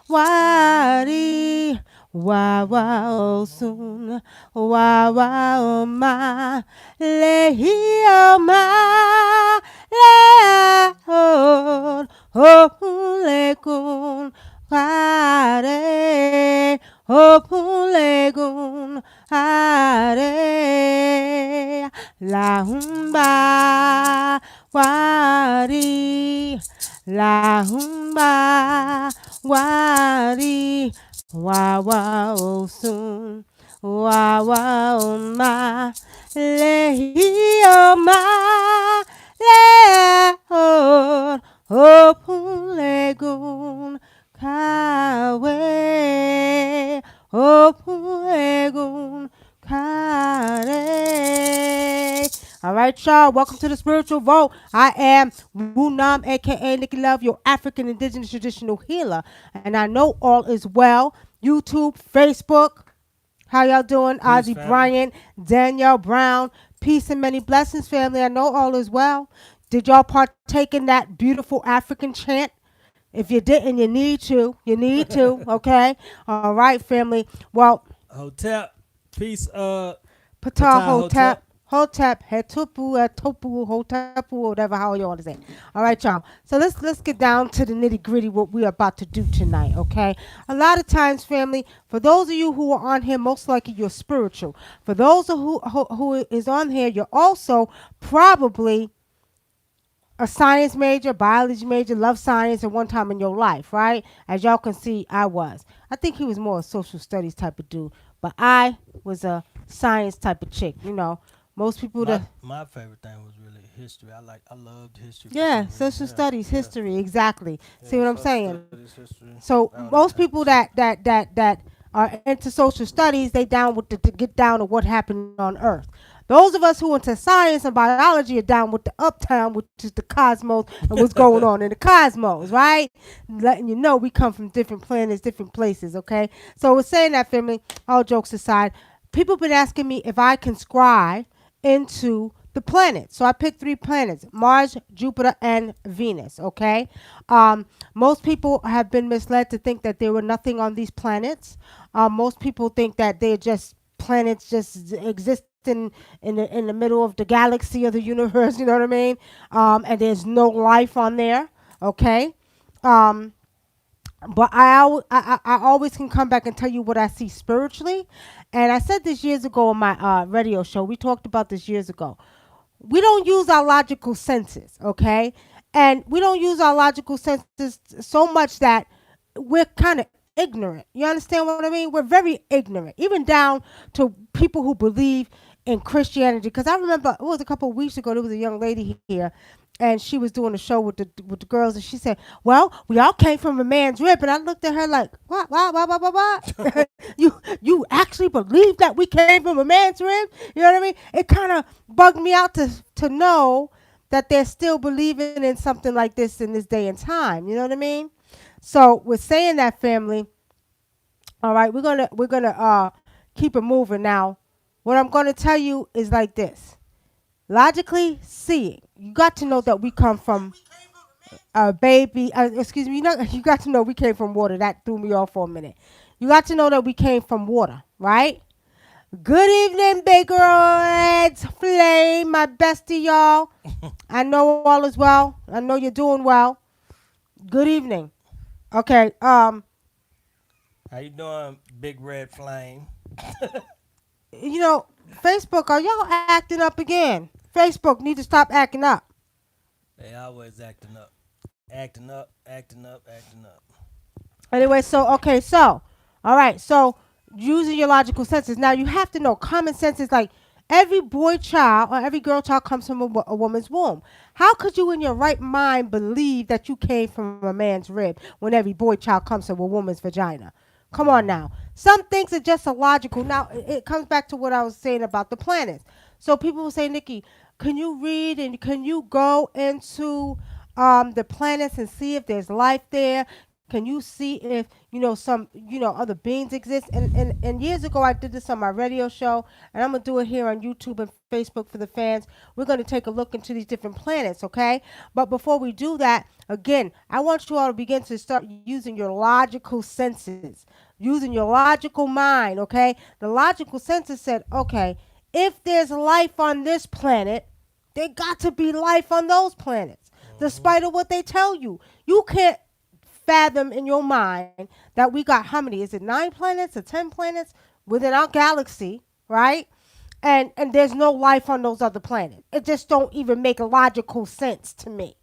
Wadi, Wawa soon, Wawa ma, Lehio ma, Leon, Hopulegun, Hare, Hopulegun, Hare, La Humba, Wadi, La Humba, Wadi, Wawa soon, Wawa ma, Lehio ma, Leon, Opulegun, Kawe, Opulegun, Kare. All right, y'all. Welcome to the spiritual vote. I am Wunam, aka Nikki Love, your African indigenous traditional healer, and I know all is well. YouTube, Facebook. How y'all doing? Peace, Ozzy family. Bryant, Danielle Brown. Peace and many blessings, family. I know all is well. Did y'all partake in that beautiful African chant? If you didn't, you need to. You need to. Okay. All right, family. Well, Hotep. Peace, Ptah Patah Hotep, Hotep. Hotep, Hetupu, Etopu, Hotepu, whatever how you want to say. All right, y'all. So let's get down to the nitty gritty what we're about to do tonight. Okay. A lot of times, family, for those of you who are on here, most likely you're spiritual. For those who is on here, you're also probably a science major, biology major, love science at one time in your life, right? As y'all can see, I was. I think he was more a social studies type of dude, but I was a science type of chick. Most people My that my favorite thing was really history. I loved history for yeah, some reason. social studies, Yeah, history, exactly. See yeah. what I'm Social saying? studies, history, So all that most type of people stuff. that are into social studies, they down with to get down to what happened on Earth. Those of us who into science and biology are down with the uptown, which is the cosmos and what's going on in the cosmos, right? Letting you know we come from different planets, different places. Okay, so we're saying that, family. All jokes aside, people been asking me if I can scribe into the planets. So I picked three planets: Mars, Jupiter, and Venus. Okay. Most people have been misled to think that there were nothing on these planets. Most people think that they're just planets just existing in the middle of the galaxy or the universe. You know what I mean? And there's no life on there. Okay. Um, but I always can come back and tell you what I see spiritually. And I said this years ago on my radio show. We talked about this years ago. We don't use our logical senses, okay? And we don't use our logical senses so much that we're kind of ignorant. You understand what I mean? We're very ignorant, even down to people who believe in Christianity. Because I remember it was a couple of weeks ago. There was a young lady here, and she was doing a show with the girls, and she said, "Well, we all came from a man's rib." And I looked at her like, "What? What? You actually believe that we came from a man's rib? You know what I mean?" It kind of bugged me out to know that they're still believing in something like this in this day and time. You know what I mean? So we're saying that, family. All right, we're gonna keep it moving now. What I'm gonna tell you is like this: logically seeing, you got to know that we come from a baby. Excuse me, you got to know we came from water. That threw me off for a minute. You got to know that we came from water, right? Good evening, big girl. It's Flame, my bestie, y'all. I know all is well. I know you're doing well. Good evening. Okay. How you doing, Big Red Flame? You know, Facebook, are y'all acting up again? Facebook need to stop acting up. They always acting up, acting up, acting up, acting up. Anyway, so all right, so using your logical senses. Now you have to know common sense is like every boy child or every girl child comes from a woman's womb. How could you in your right mind believe that you came from a man's rib when every boy child comes from a woman's vagina? Come on Hmm. now. Some things are just illogical. Now it comes back to what I was saying about the planets. So people will say, Nikki, can you read and can you go into the planets and see if there's life there? Can you see if some other beings exist? And years ago I did this on my radio show, and I'm gonna do it here on YouTube and Facebook for the fans. We're gonna take a look into these different planets, okay? But before we do that, again, I want you all to begin to start using your logical senses, using your logical mind, okay? The logical senses said, okay, if there's life on this planet, there got to be life on those planets, Mm-hmm. despite of what they tell you. You can't fathom in your mind that we got how many? Is it 9 planets or 10 planets within our galaxy, right? And there's no life on those other planets. It just don't even make logical sense to me,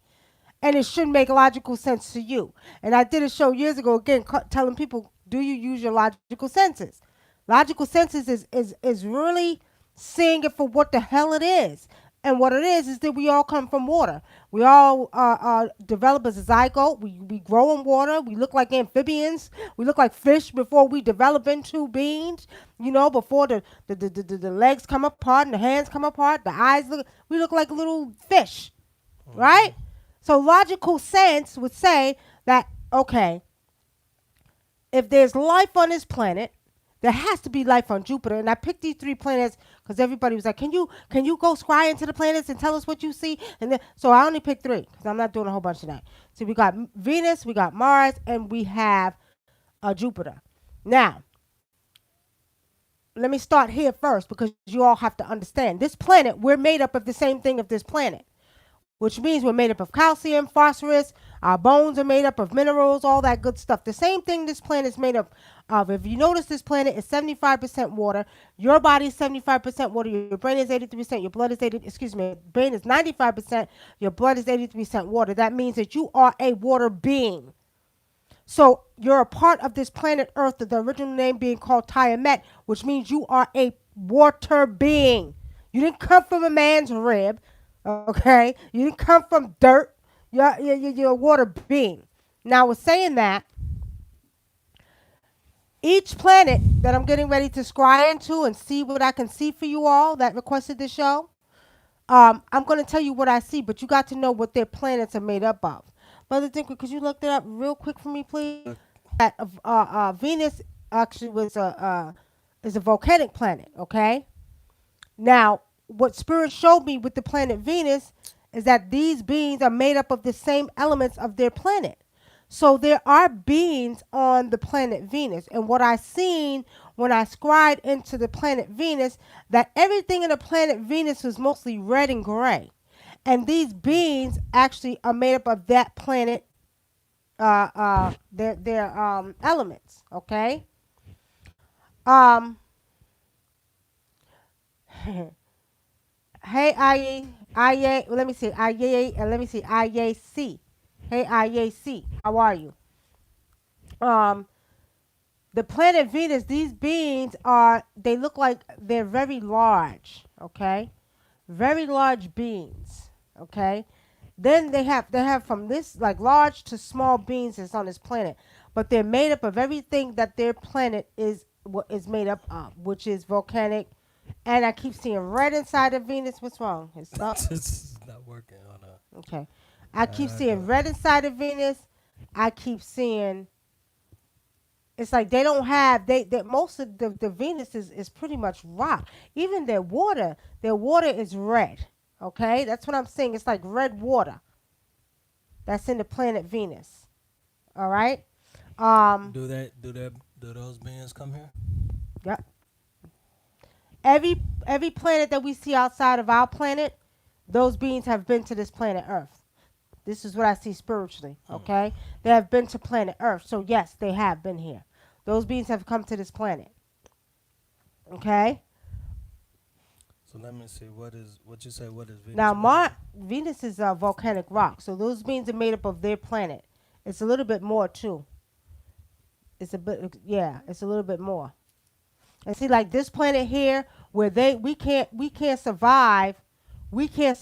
and it should make logical sense to you. And I did a show years ago again telling people, do you use your logical senses? Logical senses is really seeing it for what the hell it is. And what it is that we all come from water. We all develop as a zygote. We grow in water. We look like amphibians. We look like fish before we develop into beings. Before the legs come apart and the hands come apart, the eyes we look like little fish, Mm-hmm. right? So logical sense would say that, okay, if there's life on this planet, there has to be life on Jupiter. And I picked these 3 planets because everybody was like, can you go scry into the planets and tell us what you see? And then so I only picked 3 because I'm not doing a whole bunch of that. So we got Venus, we got Mars, and we have Jupiter. Now, let me start here first because you all have to understand. This planet, we're made up of the same thing of this planet, which means we're made up of calcium, phosphorus. Our bones are made up of minerals, all that good stuff. The same thing this planet is made up of. If you notice, this planet is 75% water. Your body is 75% water. Your brain is 83%. Your blood is 80. Excuse me. Your brain is 95%. Your blood is 83% water. That means that you are a water being. So you're a part of this planet Earth, the original name being called Tiamat, which means you are a water being. You didn't come from a man's rib, okay? You didn't come from dirt. You're a water being. Now, with saying that, each planet that I'm getting ready to scry into and see what I can see for you all that requested the show, I'm going to tell you what I see, but you got to know what their planets are made up of. Brother Dinker, could you look that up real quick for me, please? Look. That Venus actually is a volcanic planet. Okay. Now, what Spirit showed me with the planet Venus is that these beings are made up of the same elements of their planet. So there are beings on the planet Venus. And what I seen when I scried into the planet Venus, that everything in the planet Venus was mostly red and gray. And these beings actually are made up of that planet, their elements. Okay. Um. Hey, Iya, let me see, Iya, and let me see, IAC. Hey, IAC, how are you? Um, the planet Venus, these beings they look like they're very large, okay? Very large beings, okay? Then they have from this like large to small beings that's on this planet, but they're made up of everything that their planet is what is made up of, which is volcanic. And I keep seeing red inside of Venus. What's wrong? It's stuck. This is not working on Okay. I keep I go. seeing red inside of Venus. I keep seeing it's like they don't have they most of the Venus is pretty much rock. Even their water is red. Okay? That's what I'm saying. It's like red water that's in the planet Venus. All right? Um Do those beings come here? yeah. Every planet that we see outside of our planet, those beings have been to this planet Earth. This is what I see spiritually, Hmm. okay? They have been to planet Earth. So, yes, they have been here. Those beings have come to this planet, okay? So let me see. What you say? What is Now, Venus made of? Venus is a volcanic rock. So, those beings are made up of their planet. It's a little bit more, too. Yeah, it's a little bit more. And see, like this planet here, where we can't survive, we can't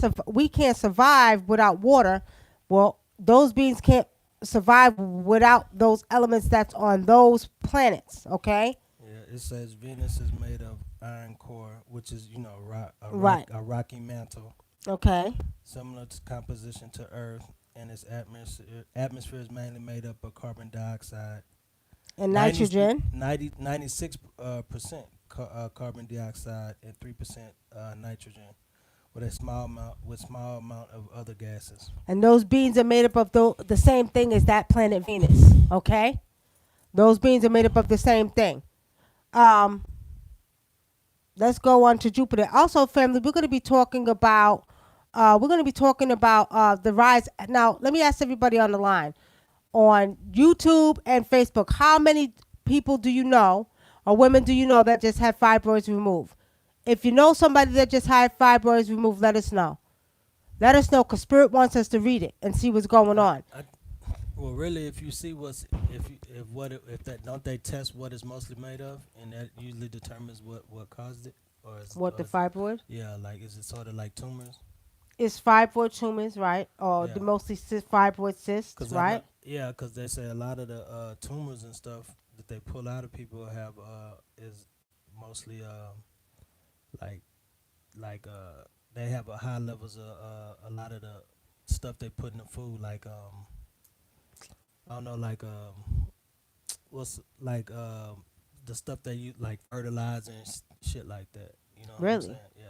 survive without water. Well, those beings can't survive without those elements that's on those planets. Okay, Yeah, it says Venus is made of iron core, which is right. a rocky mantle, Okay, similar to composition to Earth. and its atmosphere is mainly made up of carbon dioxide. And 90, nitrogen. 96% carbon dioxide and 3% nitrogen, with small amount of other gases. And those beings are made up of the same thing as that planet Venus. Okay? Those beings are made up of the same thing. Um, let's go on to Jupiter. Also, family, we're going to be talking about the rise. Now, let me ask everybody on the line on YouTube and Facebook. How many people do you know, or women do you know, that just had fibroids removed? If you know somebody that just had fibroids removed, let us know. Let us know, because Spirit wants us to read it and see what's going on. Well, really, if you see if that don't they test what it's mostly made of, and that usually determines what caused it, What the fibroid? Yeah, like is it sort of like tumors? It's fibroid tumors, right? Or the Yeah, mostly fibroid cysts, right? because they say a lot of the tumors and stuff that they pull out of people have is mostly like they have a high levels of a lot of the stuff they put in the food, like I don't know, like what's like the stuff they use, like fertilizer and shit like that. You know what I'm Really? saying? Yeah.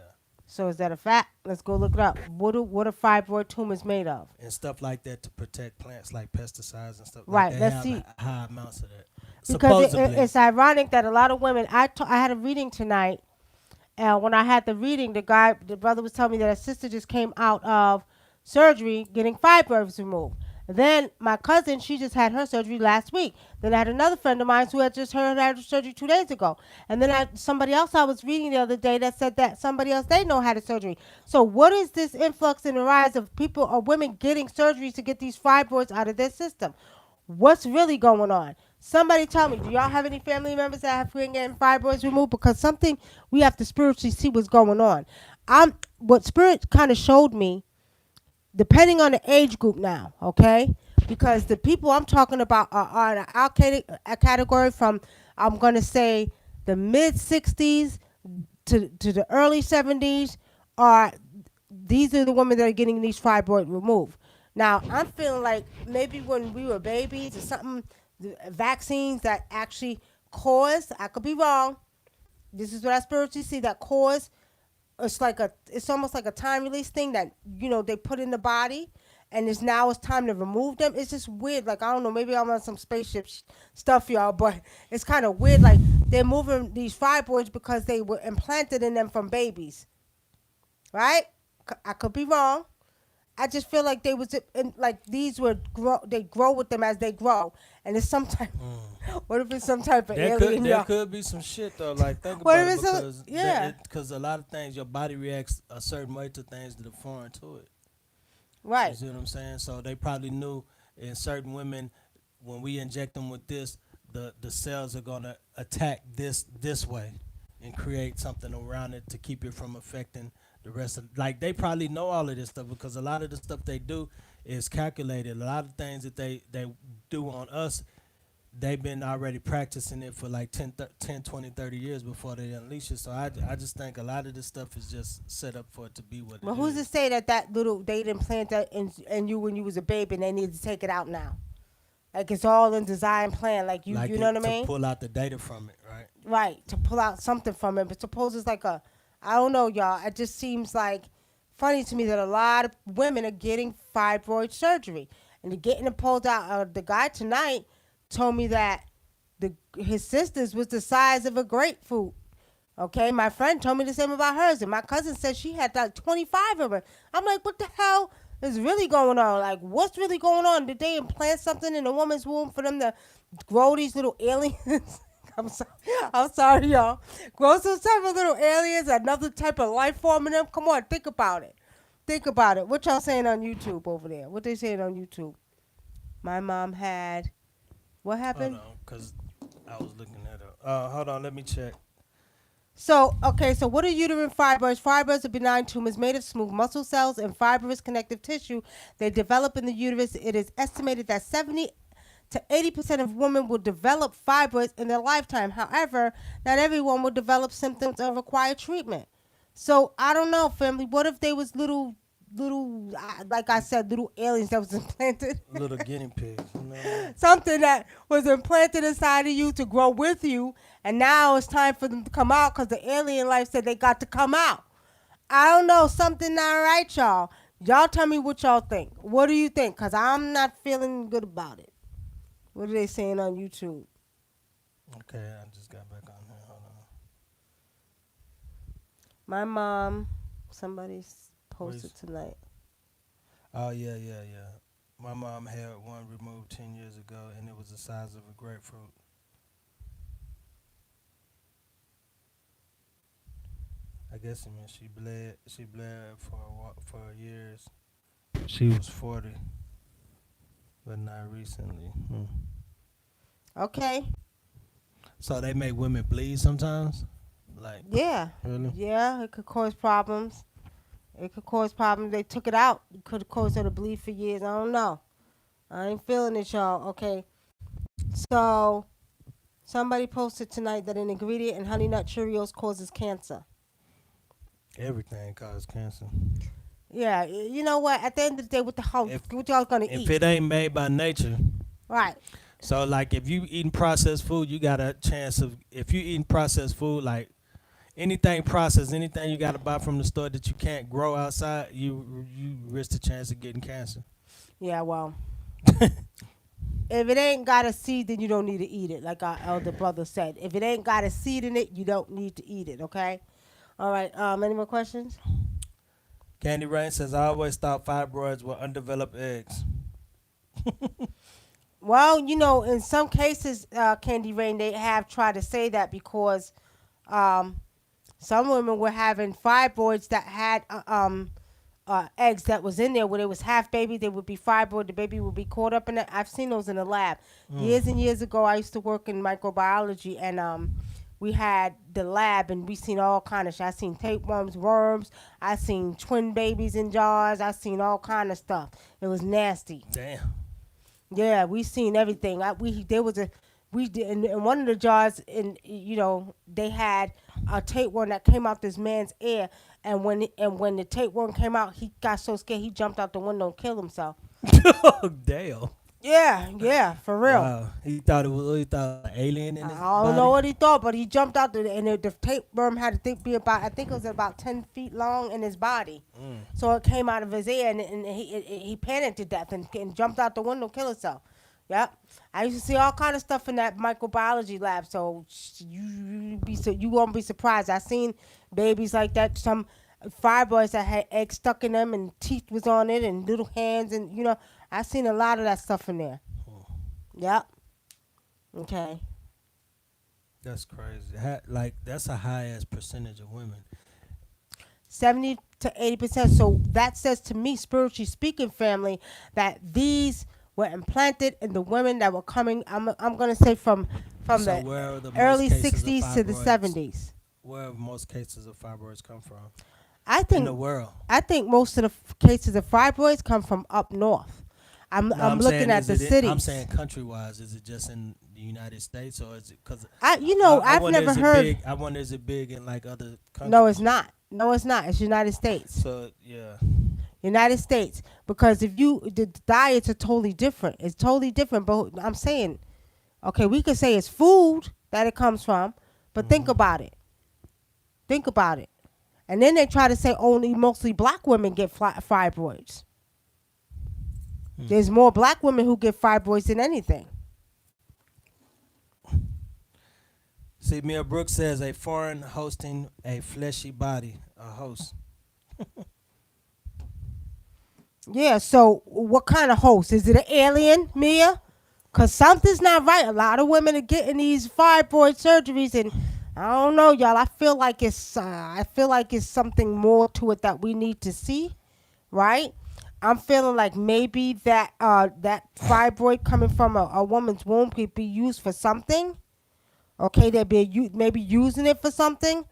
So is that a fact? Let's go look it up. What are fibroid tumors made of? And stuff like that to protect plants, like pesticides and stuff. Like Right. they Let's have see. high amounts of that. Because Supposedly. it's ironic that a lot of women. I had a reading tonight, and when I had the reading, the brother was telling me that his sister just came out of surgery getting fibroids removed. Then my cousin, she just had her surgery last week. Then I had another friend of mine who had just had surgery 2 days ago. And then somebody else I was reading the other day that said that somebody else they know had a surgery. So what is this influx and the rise of people or women getting surgeries to get these fibroids out of their system? What's really going on? Somebody tell me, do y'all have any family members that have been getting fibroids removed? Because something we have to spiritually see what's going on. What Spirit kind of showed me, depending on the age group now, okay? Because the people I'm talking about are in a category from, I'm going to say, the mid 60s to the early 70s. These are the women that are getting these fibroids removed. Now, I'm feeling like maybe when we were babies or something, the vaccines that actually caused, I could be wrong, this is what I spiritually see, that caused, it's almost like a time release thing that, they put in the body, and it's time to remove them. It's just weird. Like, I don't know, maybe I'm on some spaceship stuff, y'all, but it's kind of weird. Like, they're moving these fibroids because they were implanted in them from babies. Right? I could be wrong. I just feel like these they grow with them as they grow, and it's some type. What if it's some type of alien? There could be some shit though. Like think What about if it, it's because a lot of things your body reacts a certain way to things that are foreign to it. You Right. see what I'm saying? So they probably knew in certain women, when we inject them with this, the cells are gonna attack this way and create something around it to keep it from affecting the rest of. Like they probably know all of this stuff because a lot of the stuff they do is calculated. A lot of things that they do on us, they've been already practicing it for like 10, 20, 30 years before they unleash it. So I just think a lot of this stuff is just set up for it to be what Well, it who's is. to say that little they didn't plant that in you when you was a baby and they need to take it out now? Like it's all in design plan. Like Like you know what I to mean? pull out the data from it, right? Right, to pull out something from it. But suppose it's like I don't know, y'all. It just seems like funny to me that a lot of women are getting fibroid surgery. And they're getting it pulled out. The guy tonight told me that his sister's was the size of a grapefruit. Okay, my friend told me the same about hers. And my cousin said she had like 25 of them. I'm like, what the hell is really going on? Like, what's really going on? Did they implant something in a woman's womb for them to grow these little aliens? I'm sorry, y'all. Grow some type of little aliens, another type of life form in them. Come on, think about it. Think about it. What y'all saying on YouTube over there? What they saying on YouTube? My mom had. What happened? Hold on, cause I was looking that up. Hold on, let me check. So what are uterine fibroids? Fibroids are benign tumors made of smooth muscle cells and fibrous connective tissue. They develop in the uterus. It is estimated that 70 to 80% of women will develop fibroids in their lifetime. However, not everyone will develop symptoms or require treatment. So I don't know, family. What if they was little like I said, little aliens that was implanted. Little guinea pigs, you know what I mean? Something that was implanted inside of you to grow with you, and now it's time for them to come out because the alien life said they got to come out. I don't know, something not right, y'all. Y'all tell me what y'all think. What do you think? Because I'm not feeling good about it. What are they saying on YouTube? Okay, I just got back on here. Hold on. My mom, somebody's Where's- posted tonight. Oh yeah, yeah, yeah. My mom had one removed 10 years ago, and it was the size of a grapefruit. I guess it means she bled. She bled for years. She was 40, but not recently. Okay. So they make women bleed sometimes. Like Yeah. really? Yeah, it could cause problems. It could cause problems. They took it out. It could cause her to bleed for years. I don't know. I ain't feeling it, y'all. Okay. So, somebody posted tonight that an ingredient in Honey Nut Cheerios causes cancer. Everything causes cancer. Yeah, you know what? At the end of the day, what the hell, If what y'all gonna if eat? it ain't made by nature, Right. so like if you eating processed food, you got a chance of if you eating processed food like anything processed, anything you got to buy from the store that you can't grow outside, you risk the chance of getting cancer. Yeah, well, if it ain't got a seed, then you don't need to eat it. Like our elder brother said, if it ain't got a seed in it, you don't need to eat it. Okay. All right. Any more questions? Candy Rain says, I always thought fibroids were undeveloped eggs. Well, you know, in some cases, Candy Rain, they have tried to say that because um, some women were having fibroids that had eggs that was in there where it was half baby. They would be fibroid. The baby would be caught up in it. I've seen those in the lab. Years and years ago, I used to work in microbiology, and we had the lab, and we seen all kind of shit. I seen tapeworms, worms. I seen twin babies in jars. I seen all kind of stuff. It was nasty. Damn. Yeah, we seen everything. There was a we did in one of the jars, and they had a tapeworm that came out this man's ear, and when the tapeworm came out, he got so scared he jumped out the window and killed himself. Oh, damn. Yeah, for real. Wow. He thought an alien in his I don't body. know what he thought, but he jumped out there, and the tapeworm had to be about, I think it was about 10 feet long in his body. So it came out of his ear, and he panicked to death and jumped out the window, killed himself. Yep, I used to see all kind of stuff in that microbiology lab. So you won't be surprised. I seen babies like that. Some fibroids that had eggs stuck in them, and teeth was on it, and little hands, and I seen a lot of that stuff in there. Yep. Okay. That's crazy. That's a high ass percentage of women. 70 to 80%. So that says to me, spiritually speaking, family, that these were implanted in the women that were coming. I'm gonna say from So the where are the most early cases of 60s to the fibroids- 70s. Where have most cases of fibroids come from I in the think world? most of the cases of fibroids come from up north. I'm No, I'm looking saying, at the cities. I'm saying country wise. Is it just in the United States or is it because I've never heard. I wonder is it big in like other countries? No, it's not. No, it's not. It's United States. So yeah. United States, because the diets are totally different. It's totally different. But I'm saying, okay, we could say it's food that it comes from, but think about it. Think about it. And then they try to say only mostly black women get fibroids. There's more black women who get fibroids than anything. See, Mia Brooks says a foreign hosting a fleshy body, a host. Yeah, so what kind of host? Is it an alien, Mia? Because something's not right. A lot of women are getting these fibroid surgeries, and I don't know, y'all. I feel like it's something more to it that we need to see, right? I'm feeling like maybe that fibroid coming from a woman's womb could be used for something. Okay, they'd be maybe using it for something.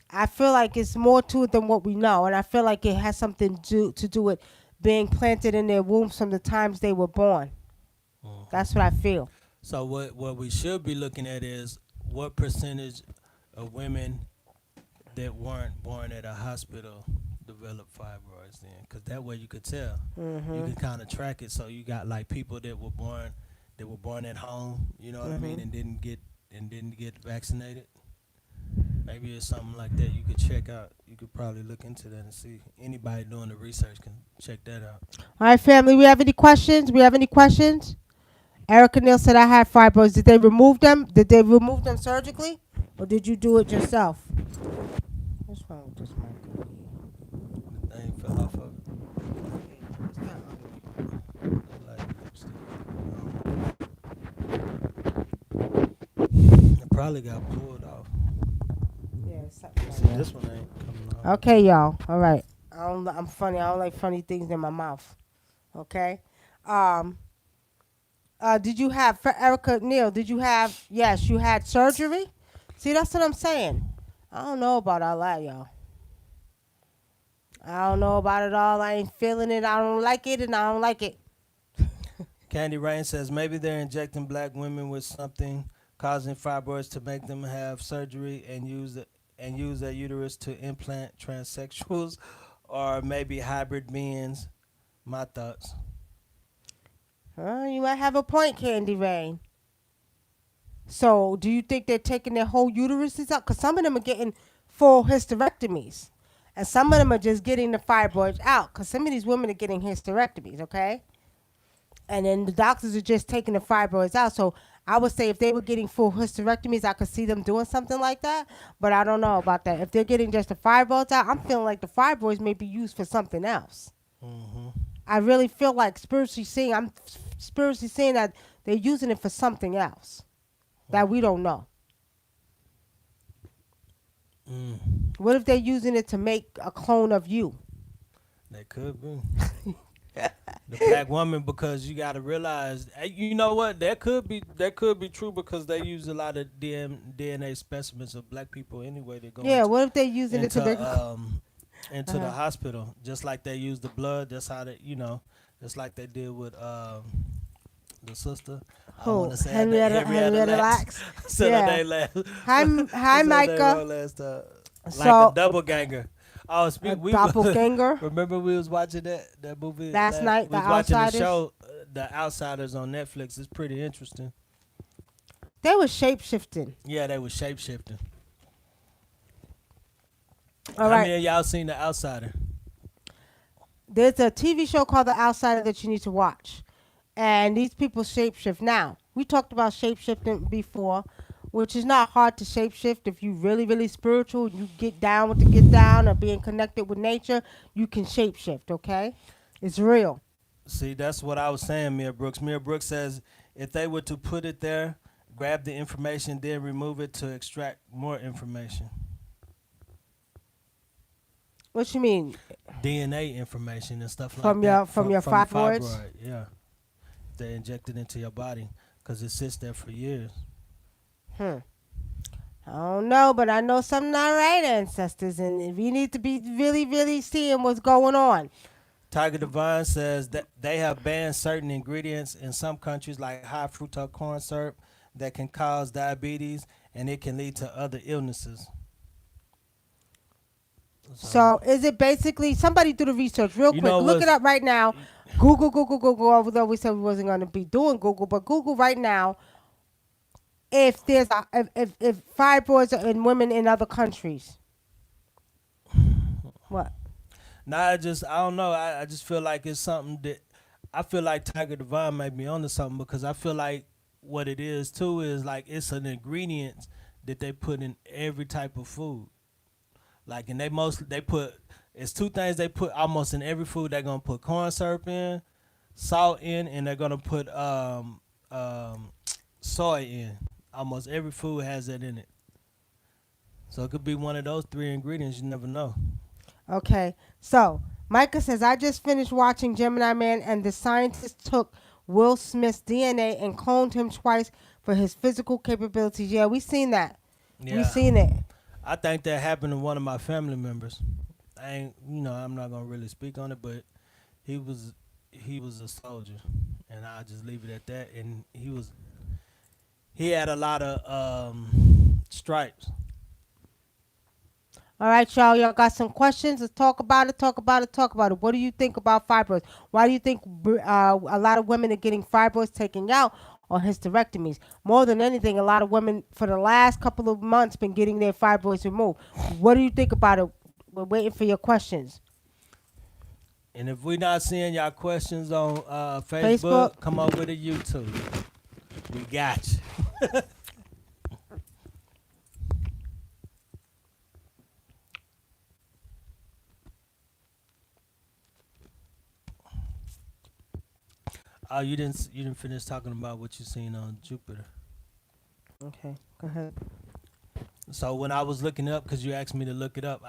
I feel like it's more to it than what we know, and I feel like it has something to do with being planted in their wombs from the times they were born. That's what I feel. So what we should be looking at is what percentage of women that weren't born at a hospital develop fibroids then, because that way you could tell. You Mhm. can kind of track it. So you got like people that were born at home, you know what I mean, Mhm. and didn't get vaccinated. Maybe it's something like that you could check out. You could probably look into that and see. Anybody doing the research can check that out. All right, family. We have any questions? We have any questions? Erica Neal said I had fibroids. Did they remove them? Did they remove them surgically, or did you do it yourself? What's wrong with this mic? The thing fell off of it. It's not Look like lipstick. It probably got pulled off. Yeah, it's something See, like that. this one ain't coming off. Okay, y'all. All right. I'm funny. I don't like funny things in my mouth. Okay. Um. Did you have for Erica Neal? Did you have? Yes, you had surgery. See, that's what I'm saying. I don't know about all that, y'all. I don't know about it all. I ain't feeling it. I don't like it, and I don't like it. Candy Rain says maybe they're injecting black women with something causing fibroids to make them have surgery and use their uterus to implant transsexuals or maybe hybrid beings. My thoughts. You might have a point, Candy Rain. So, do you think they're taking their whole uteruses out? Because some of them are getting full hysterectomies, and some of them are just getting the fibroids out. Because some of these women are getting hysterectomies, okay? And then the doctors are just taking the fibroids out. So, I would say if they were getting full hysterectomies, I could see them doing something like that. But I don't know about that. If they're getting just the fibroids out, I'm feeling like the fibroids may be used for something else. Hmm. I really feel like I'm spiritually seeing that they're using it for something else that we don't know. Mm. What if they're using it to make a clone of you? That could be the black woman because you got to realize, you know what? That could be true because they use a lot of DNA specimens of black people anyway. They go Yeah, what if they're using it to into make into the uh hospital, just like they use the blood. That's how just like they did with the sister. I want who? to say her name, Henrietta Henrietta Lacks. Lacks? I said her Yeah. name last. Hi, I hi, said her name Micah. wrong last time. Like the So, double ganger. Oh, a speak. We doppelganger remember we was watching that movie. last night, We The was watching the Outsiders. show, The Outsiders on Netflix. It's pretty interesting. They were shape shifting. Yeah, they was shape shifting. All How right. many of y'all seen The Outsider? There's a TV show called The Outsider that you need to watch. And these people shapeshift. Now, we talked about shapeshifting before, which is not hard to shapeshift if you really, really spiritual. You get down with the get down or being connected with nature, you can shapeshift, okay? It's real. See, that's what I was saying, Mia Brooks. Mia Brooks says if they were to put it there, grab the information, then remove it to extract more information. What you mean? DNA information and stuff like From that your from the fibroids? fibroid. Yeah, they inject it into your body because it sits there for years. Hmm. I don't know, but I know something not right, ancestors, and we need to be really, really seeing what's going on. Tiger Divine says that they have banned certain ingredients in some countries, like high fructose corn syrup, that can cause diabetes and it can lead to other illnesses. So, So is it basically somebody do the research real you quick? know Look it what's up right now. Google, Google, Google. Although we said we wasn't going to be doing Google, but Google right now if there's if fibroids are in women in other countries. What? Now I don't know. I just feel like it's something that I feel like Tiger Divine might be onto something because I feel like what it is too is like it's an ingredient that they put in every type of food. Like and they put it's two things they put almost in every food. They're gonna put corn syrup in, salt in, and they're gonna put um soy in. Almost every food has that in it. So it could be one of those three ingredients. You never know. Okay. So Micah says I just finished watching Gemini Man, and the scientists took Will Smith's DNA and cloned him twice for his physical capabilities. Yeah, we seen that. We Yeah. seen it. I think that happened to one of my family members. I ain't, I'm not gonna really speak on it, but he was he was a soldier, and I'll just leave it at that. And he had a lot of stripes. All right, y'all. Y'all got some questions? Let's talk about it. Talk about it. Talk about it. What do you think about fibroids? Why do you think a lot of women are getting fibroids taken out or hysterectomies? More than anything, a lot of women for the last couple of months been getting their fibroids removed. What do you think about it? We're waiting for your questions. And if we're not seeing y'all questions on Facebook. Facebook, come over to YouTube. We got you. Oh, you didn't finish talking about what you seen on Jupiter. Okay, go ahead. So when I was looking up, because you asked me to look it up,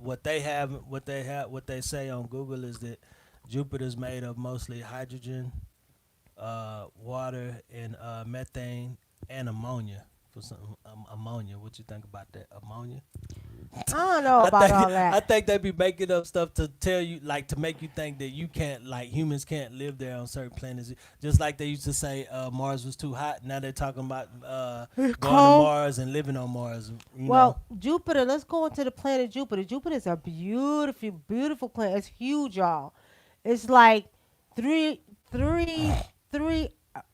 what they say on Google is that Jupiter's made of mostly hydrogen, water, and methane and ammonia. For some ammonia, what you think about that ammonia? I don't know I about think all I that. think they be making up stuff to tell you, like to make you think that you can't, like humans can't live there on certain planets. Just like they used to say Mars was too hot. Now they're talking about It's going to cold. Mars and living on Mars. You know. Well, Jupiter, let's go into the planet Jupiter. Jupiter is a beautiful, beautiful planet. It's huge, y'all. It's like three, three, three.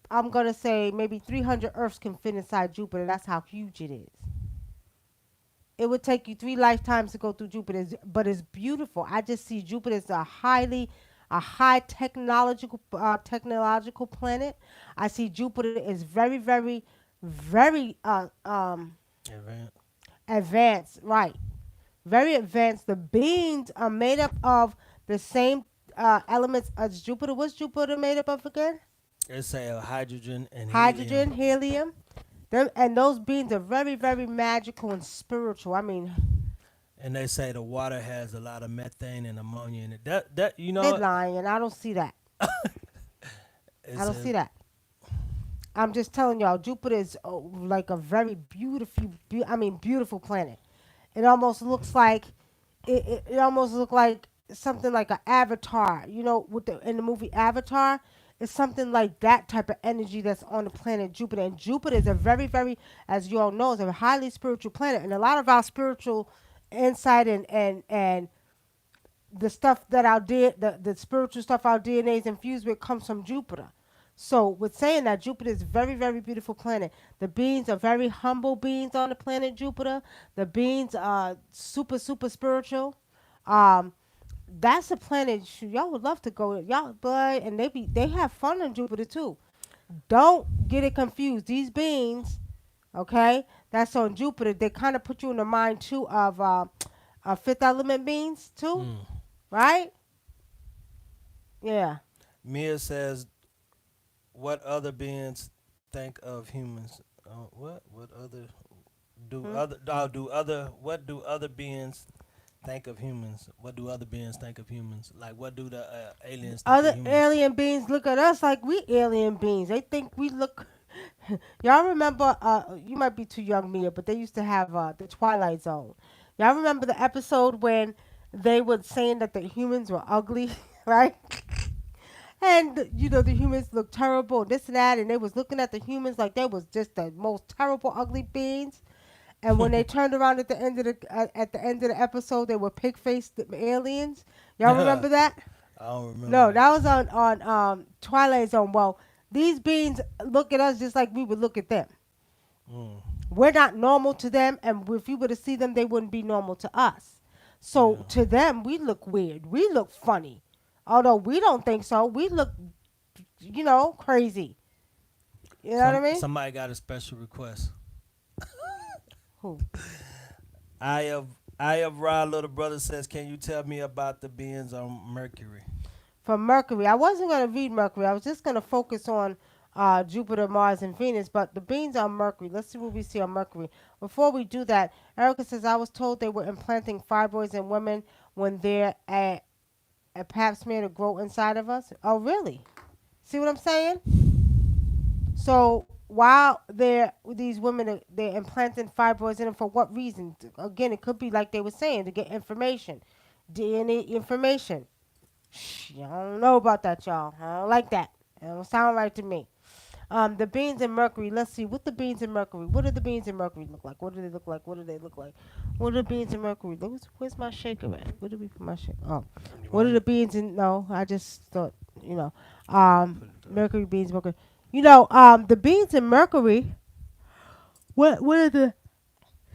I'm gonna say maybe 300 Earths can fit inside Jupiter. That's how huge it is. It would take you 3 lifetimes to go through Jupiter, but it's beautiful. I just see Jupiter as a high technological planet. I see Jupiter is very, very, very Event. advanced. Right, very advanced. The beings are made up of the same elements as Jupiter. What's Jupiter made up of again? They say hydrogen and Hydrogen, helium, helium. Them, and those beings are very, very magical and spiritual. I mean, and they say the water has a lot of methane and ammonia in it. That you they're know, lying, and I don't see that. I it's don't see a, that. I'm just telling y'all, Jupiter is like a very beautiful planet. It almost looks like it almost look like something like an avatar. You know, with the in the movie Avatar, it's something like that type of energy that's on the planet Jupiter. And Jupiter is a very, very, as you all know, is a highly spiritual planet. And a lot of our spiritual insight and the stuff that the spiritual stuff our DNA is infused with comes from Jupiter. So with saying that, Jupiter is a very, very beautiful planet. The beings are very humble beings on the planet Jupiter. The beings are super, super spiritual. Um, that's a planet y'all would love to go. Y'all, boy, and they have fun on Jupiter too. Don't get it confused. These beings, okay, that's on Jupiter. They kind of put you in the mind too of fifth element beings too, mm. right? Yeah. Mia says, "What other beings think of humans? What other do Hmm? other do other what do other beings think of humans? What do other beings think of humans? Like what do the aliens think of Other humans?" alien beings look at us like we alien beings. They think we look. Y'all remember? You might be too young, Mia, but they used to have the Twilight Zone. Y'all remember the episode when they were saying that the humans were ugly, right? And you know the humans look terrible, this and that, and they was looking at the humans like they was just the most terrible, ugly beings. And when they turned around at the end of the episode, they were pig faced aliens. Y'all I remember that? don't remember No, that. that was on Twilight Zone. Well, these beings look at us just like we would look at them. Mm, We're not normal to them, and if we were to see them, they wouldn't be normal to us. So yeah. to them, we look weird. We look funny. Although we don't think so. We look, crazy. You know what I mean? Somebody got a special request. Who? I have I have Rod little brother says, can you tell me about the beings on Mercury? From Mercury. I wasn't going to read Mercury. I was just going to focus on Jupiter, Mars, and Venus. But the beings on Mercury. Let's see what we see on Mercury. Before we do that, Erica says, I was told they were implanting fibroids in women when they're a pap smear to grow inside of us. Oh, really? See what I'm saying? So while these women they're implanting fibroids in them for what reason? Again, it could be like they were saying to get information, DNA information. Shh, I don't know about that, y'all. I don't like that. It don't sound right to me. The beans in Mercury. Let's see. What the beans in Mercury? What do the beans in Mercury look like? What do they look like? What do they look like? What are the beans in Mercury? Where's my shaker at? Where did we put my shaker? Oh, You what want are the it? beans in? No, I just thought, I'll put it there. Mercury beans, Mercury. The beans in Mercury. What are the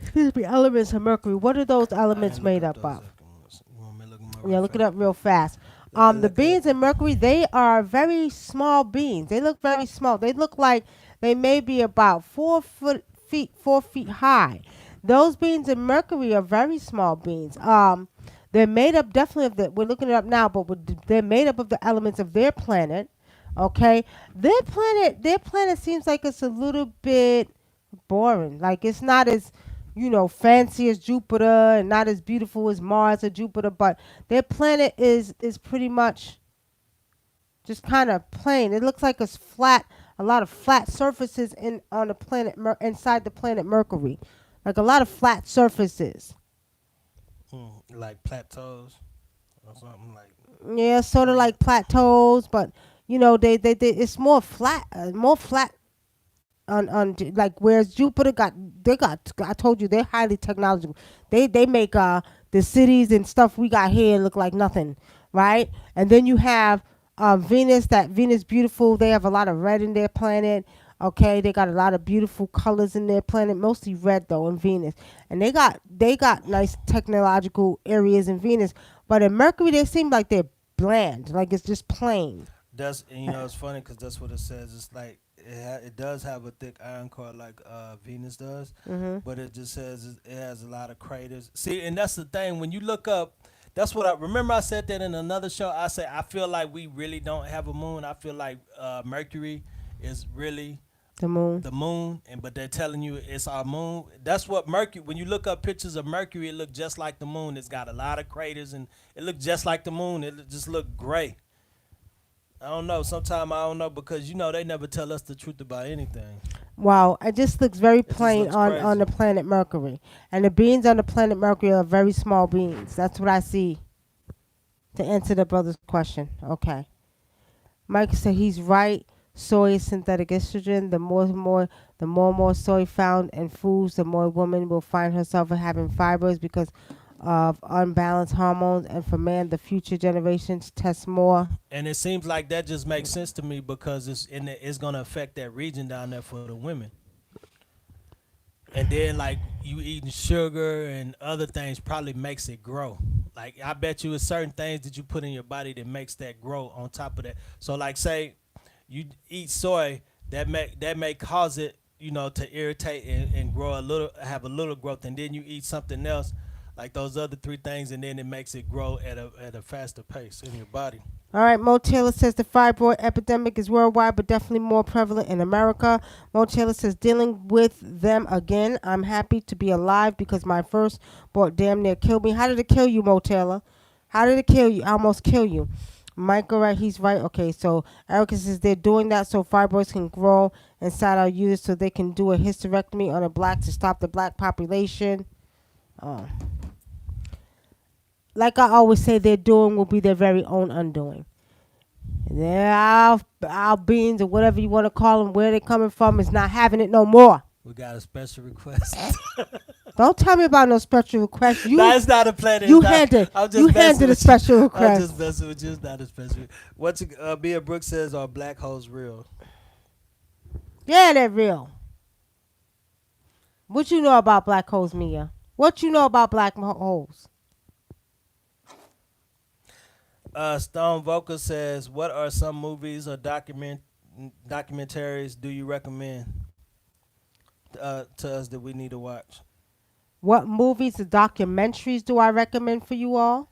excuse me elements of Mercury? What are those I elements didn't look made up up those of? documents. You want me to look them up Yeah, real look it fast? up real fast. The Look it up. beans in Mercury, they are very small beans. They look very small. They look like they may be about 4 feet high. Those beans in Mercury are very small beans. They're made up definitely of the. We're looking it up now, but they're made up of the elements of their planet. Okay, their planet seems like it's a little bit boring. Like it's not as fancy as Jupiter and not as beautiful as Mars or Jupiter, but their planet is pretty much just kind of plain. It looks like it's flat, a lot of flat surfaces in on the planet inside the planet Mercury, like a lot of flat surfaces. Like plateaus or something like. Yeah, sort of Yeah. like plateaus, but they it's more flat like whereas Jupiter got I told you they're highly technological. They make the cities and stuff we got here look like nothing, right? And then you have Venus. That Venus beautiful. They have a lot of red in their planet. Okay, they got a lot of beautiful colors in their planet, mostly red though in Venus. And they got nice technological areas in Venus, but in Mercury they seem like they're bland, like it's just plain. That's and it's funny because that's what it says. It's like it does have a thick iron core like Venus does, Mhm. but it just says it has a lot of craters. See, and that's the thing when you look up. That's what I remember. I said that in another show. I said I feel like we really don't have a moon. I feel like Mercury is really The moon. the moon, and but they're telling you it's our moon. That's what Mercury. When you look up pictures of Mercury, it look just like the moon. It's got a lot of craters, and it look just like the moon. Just look gray. I don't know. Sometimes I don't know because they never tell us the truth about anything. Wow, it just looks very It just plain looks on crazy. the planet Mercury. And the beans on the planet Mercury are very small beans. That's what I see to answer the brother's question. Okay. Mike said he's right. Soy is synthetic estrogen. The more soy found in foods, the more women will find herself having fibroids because of unbalanced hormones. And for man, the future generations test more. And it seems like that just makes sense to me because it's gonna affect that region down there for the women. And then like you eating sugar and other things probably makes it grow. Like I bet you it's certain things that you put in your body that makes that grow on top of that. So like say you eat soy, that may cause it, to irritate and grow have a little growth, and then you eat something else like those other three things, and then it makes it grow at a faster pace in your body. All right, Mo Taylor says the fibroid epidemic is worldwide, but definitely more prevalent in America. Mo Taylor says dealing with them again. I'm happy to be alive because my first bought damn near killed me. How did it kill you, Mo Taylor? How did it kill you? Almost kill you. Michael, right? He's right. Okay, so Erica says they're doing that so fibroids can grow inside our uterus, so they can do a hysterectomy on a black to stop the black population. Oh. Like I always say, their doing will be their very own undoing. Our beans or whatever you want to call them, where they coming from, is not having it no more. We got a special request. Don't tell me about no special request. No, it's not a plan. You It's not. handed I'm just you messing handed a with special you. I'm request. just messing with you. It's not a special. What's Bia Brooks says? Are black holes real? Yeah, they're real. What you know about black holes, Mia? What you know about black holes? Stone Vocal says, "What are some movies or documentaries do you recommend to us that we need to watch?" What movies or documentaries do I recommend for you all?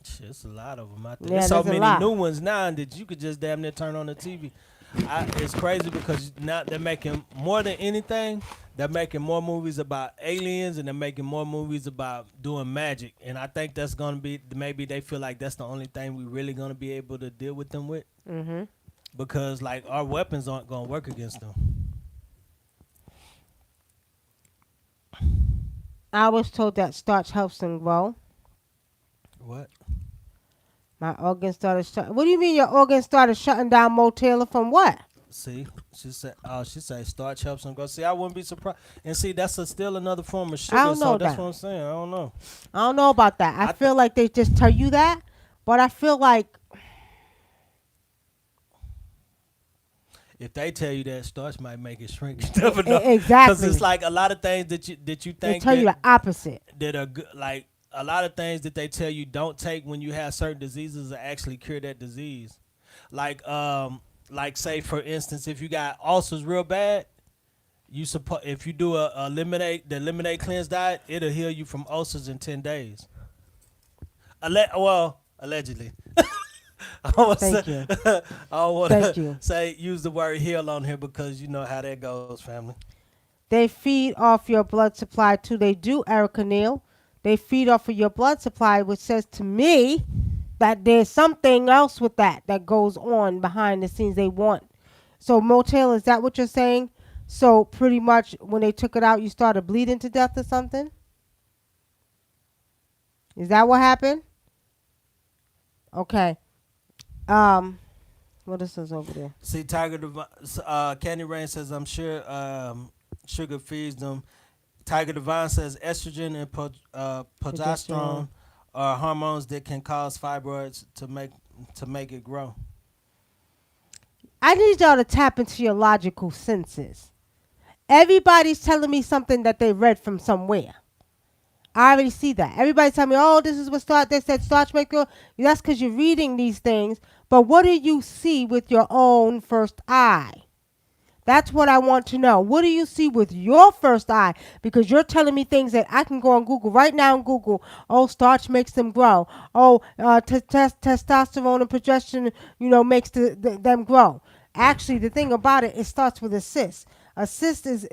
Shit, it's a lot of them out there. Yeah, There's so there's a many lot. new ones now that you could just damn near turn on the TV. It's crazy because now they're making more than anything. They're making more movies about aliens and they're making more movies about doing magic. And I think that's gonna be maybe they feel like that's the only thing we really gonna be able to deal with them with Hmm. because like our weapons aren't gonna work against them. I was told that starch helps them grow. What? My organs started shutting. What do you mean your organs started shutting down, Mo Taylor? From what? See, she said starch helps them grow. See, I wouldn't be surprised. And see, that's still another form of I sugar. don't So know that's that. what I'm saying. I don't know. I don't know about that. I I think feel like they just tell you that, but I feel like if they tell you that starch might make it shrink, you never know. Because it's exactly. like a lot of things that you They think tell you the opposite. that are good. Like a lot of things that they tell you don't take when you have certain diseases that actually cure that disease. Like like say for instance, if you got ulcers real bad, if you do a lemonade cleanse diet, it'll heal you from ulcers in 10 days. Allegedly. I don't want to say, Thank you. I don't want to Thank you. say use the word heal on here because you know how that goes, family. They feed off your blood supply too. They do, Erica Neal. They feed off of your blood supply, which says to me that there's something else with that goes on behind the scenes they want. So motel, is that what you're saying? So pretty much when they took it out, you started bleeding to death or something? Is that what happened? Okay. Um, what is this over there? See, Candy Rain says, I'm sure sugar feeds them. Tiger Divine says estrogen and Progesterone. progesterone are hormones that can cause fibroids to make it grow. I need y'all to tap into your logical senses. Everybody's telling me something that they read from somewhere. I already see that. Everybody tell me, oh, this is what starch. They said starch make you. That's because you're reading these things. But what do you see with your own first eye? That's what I want to know. What do you see with your first eye? Because you're telling me things that I can go on Google right now and Google. Oh, starch makes them grow. Oh, testosterone and progesterone, makes them grow. Actually, the thing about it, it starts with a cyst. A cyst is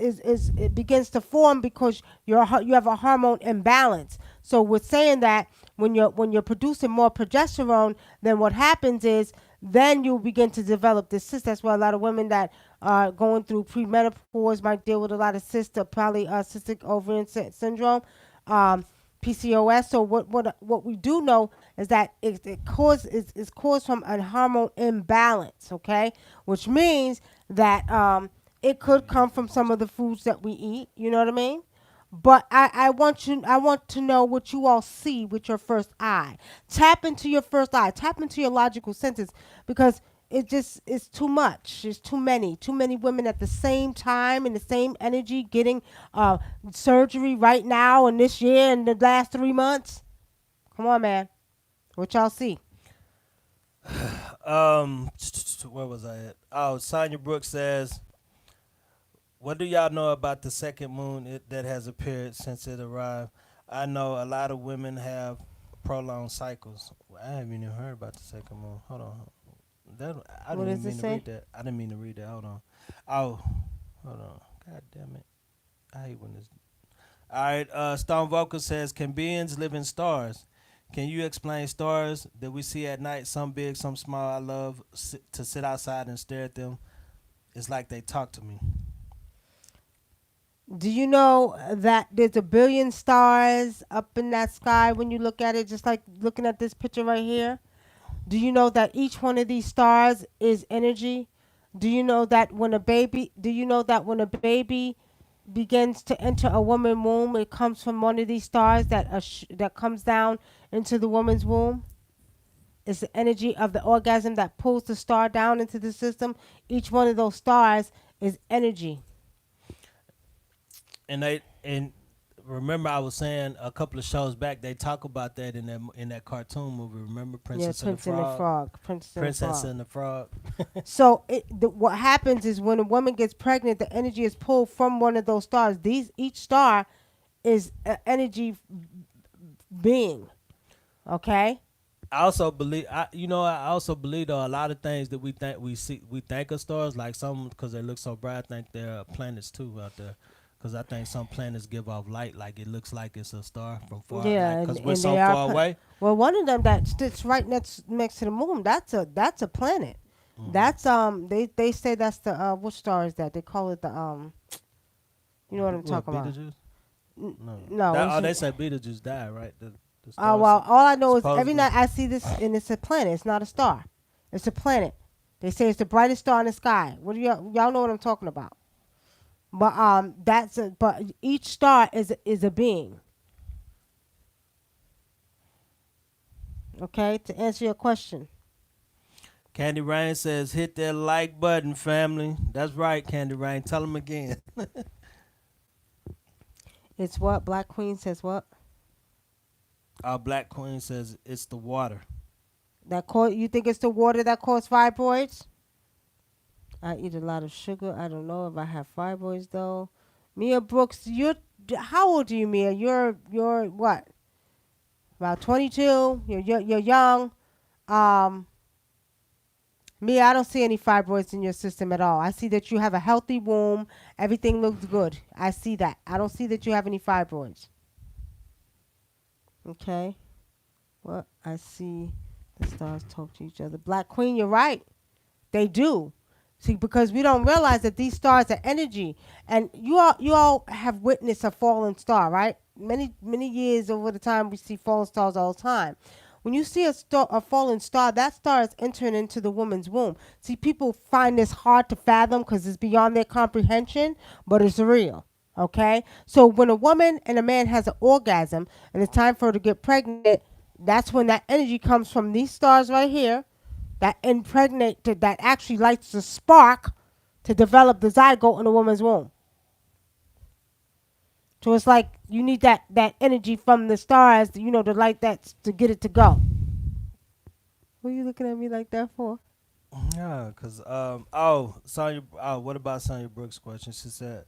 it begins to form because you have a hormone imbalance. So with saying that, when you're producing more progesterone, then what happens is then you begin to develop this cyst. That's why a lot of women that are going through premenopause might deal with a lot of cyst, probably cystic ovarian syndrome, um, PCOS. So what we do know is that is caused from a hormone imbalance. Okay, which means that it could come from some of the foods that we eat. You know what I mean? But I want to know what you all see with your first eye. Tap into your first eye. Tap into your logical senses because it's too much. It's too many women at the same time in the same energy getting surgery right now and this year and the last 3 months. Come on, man. What y'all see? Um, where was I at? Oh, Sonya Brooks says, what do y'all know about the second moon that has appeared since it arrived? I know a lot of women have prolonged cycles. I haven't even heard about the second moon. Hold on. I What didn't does even it mean to say? read that. I didn't mean to read that. Hold on. Oh, hold on. God damn it. I hate when this. All right. Stone Vocal says, can beings live in stars? Can you explain stars that we see at night? Some big, some small. I love to sit outside and stare at them. It's like they talk to me. Do you know that there's a billion stars up in that sky when you look at it, just like looking at this picture right here? Do you know that each one of these stars is energy? Do you know that when a baby begins to enter a woman's womb, it comes from one of these stars that comes down into the woman's womb? It's the energy of the orgasm that pulls the star down into the system. Each one of those stars is energy. And remember I was saying a couple of shows back they talk about that in that cartoon movie. Remember Yeah, Princess and the Prince and the Frog? Frog. Princess and the Princess Frog. and the Frog. So what happens is when a woman gets pregnant, the energy is pulled from one of those stars. Each star is an energy being. Okay. I also believe though a lot of things that we think of stars like some because they look so bright. I think there are planets too out there. Because I think some planets give off light, like it looks like it's a star from far, Yeah, like and, because we're and so they are. far away. Well, one of them that sits right next to the moon. That's a planet. Hmm. That's they say that's the what star is that? They call it the You know what I'm What talking about? Beetlejuice? No, No. they said Beetlejuice died, right? The Oh star well, all I know is every supposedly. night I see this, and it's a planet. It's not a star. It's a planet. They say it's the brightest star in the sky. What do y'all know what I'm talking about? But but each star is a being. Okay, to answer your question, Candy Rain says, hit that like button, family. That's right, Candy Rain. Tell them again. it's what Black Queen says. What Our Black Queen says, it's the water. you think it's the water that causes fibroids? I eat a lot of sugar. I don't know if I have fibroids though. Mia Brooks, you're how old are you, Mia? You're what? About 22. You're young. Um, Mia, I don't see any fibroids in your system at all. I see that you have a healthy womb. Everything looks good. I see that. I don't see that you have any fibroids. Okay. Well, I see the stars talk to each other. Black Queen, you're right. They do. See, because we don't realize that these stars are energy, and you all have witnessed a fallen star, right? Many years over the time we see fallen stars all the time. When you see a fallen star, that star is entering into the woman's womb. See, people find this hard to fathom because it's beyond their comprehension, but it's real. Okay, so when a woman and a man has an orgasm and it's time for her to get pregnant, that's when that energy comes from these stars right here that impregnate that actually lights the spark to develop the zygote in a woman's womb. So it's like you need that energy from the stars, to light that to get it to go. What are you looking at me like that for? Yeah, because, what about Sonya Brooks' question? She said,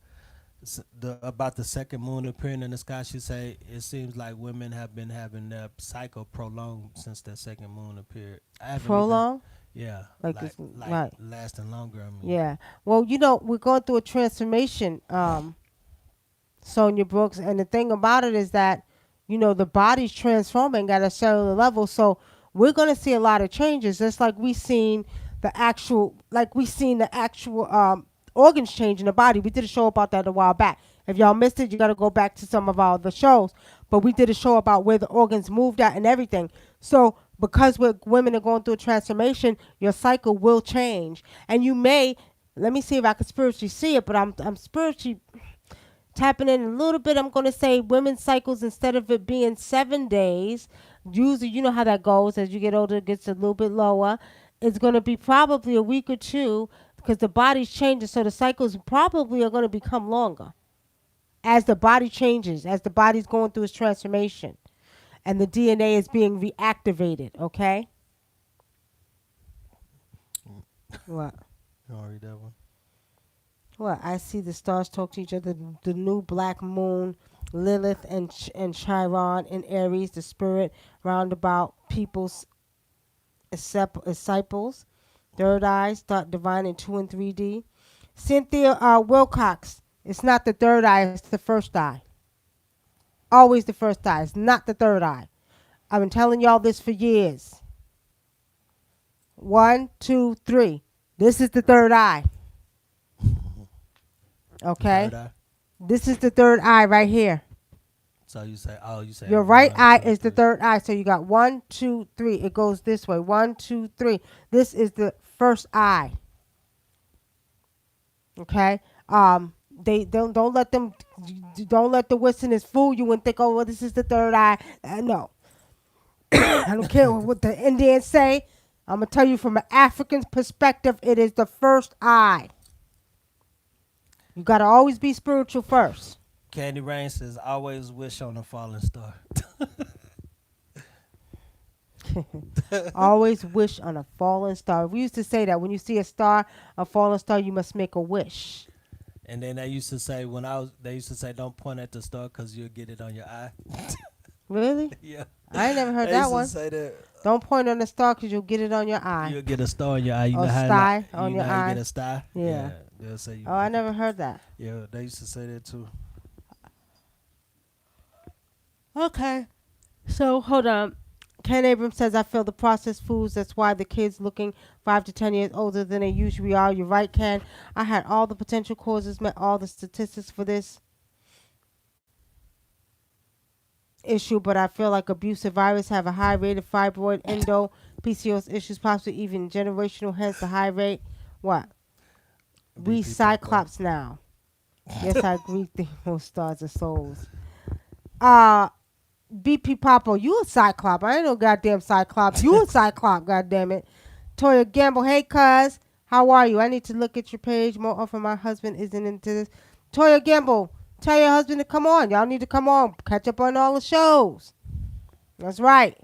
about the second moon appearing in the sky, she said it seems like women have been having their cycle prolonged since that second moon appeared. I haven't even, Prolong? yeah, Like like it's like right. lasting longer. I mean, Yeah. Well, we're going through a transformation, Sonia Brooks, and the thing about it is that, the body's transforming at a cellular level, so we're gonna see a lot of changes. Just like we seen the actual organs change in the body. We did a show about that a while back. If y'all missed it, you got to go back to some of our other shows. But we did a show about where the organs moved at and everything. So because women are going through a transformation, your cycle will change, and you may. Let me see if I can spiritually see it, but I'm spiritually tapping in a little bit. I'm going to say women's cycles, instead of it being 7 days, usually you know how that goes. As you get older, it gets a little bit lower. It's going to be probably a week or two because the body's changing. So the cycles probably are going to become longer as the body changes, as the body's going through its transformation and the DNA is being reactivated. Okay? What? you want to read that one? Well, I see the stars talk to each other. The new black moon, Lilith and Chiron in Aries, the spirit roundabout people's disciples. Third eye, start divine in 2 and 3D. Cynthia Wilcox, it's not the third eye, it's the first eye. Always the first eye. It's not the third eye. I've been telling y'all this for years. 1, 2, 3. This is the third eye. Okay? Third eye. This is the third eye right here. So you say Your right 1, eye 2, is the 3. third eye. So you got 1, 2, 3. It goes this way. 1, 2, 3. This is the first eye. Okay? They don't let the Westerners fool you and think, oh, well, this is the third eye. No. I don't care what the Indians say. I'm going to tell you from an African perspective, it is the first eye. You got to always be spiritual first. Candy Rain says, always wish on a falling star. Always wish on a fallen star. We used to say that when you see a fallen star, you must make a wish. And then they used to say don't point at the star because you'll get it on your eye. Really? Yeah. I ain't never heard They that used to one. say that. Don't point on the star because you'll get it on your eye. You'll get a star on your eye. You Or know how sty you on know your how eye. you get a sty? Yeah. They'll say you. Oh, I never heard that. Yeah, they used to say that too. Okay. So, hold on. Ken Abrams says, I feel the processed foods. That's why the kids looking 5 to 10 years older than they usually are. You're right, Ken. I had all the potential causes, met all the statistics for this issue, but I feel like abusive virus have a high rate of fibroid, endo, PCOS issues, possibly even generational, hence the high rate. What? We BP Papa. Cyclops now. Yes, I agree. Most stars are souls. Uh, BP Papa, you a Cyclops. I ain't no goddamn Cyclops. You a Cyclops, goddamn it. Toya Gamble, hey cuz, how are you? I need to look at your page more often. My husband isn't into this. Toya Gamble, tell your husband to come on. Y'all need to come on. Catch up on all the shows. That's right.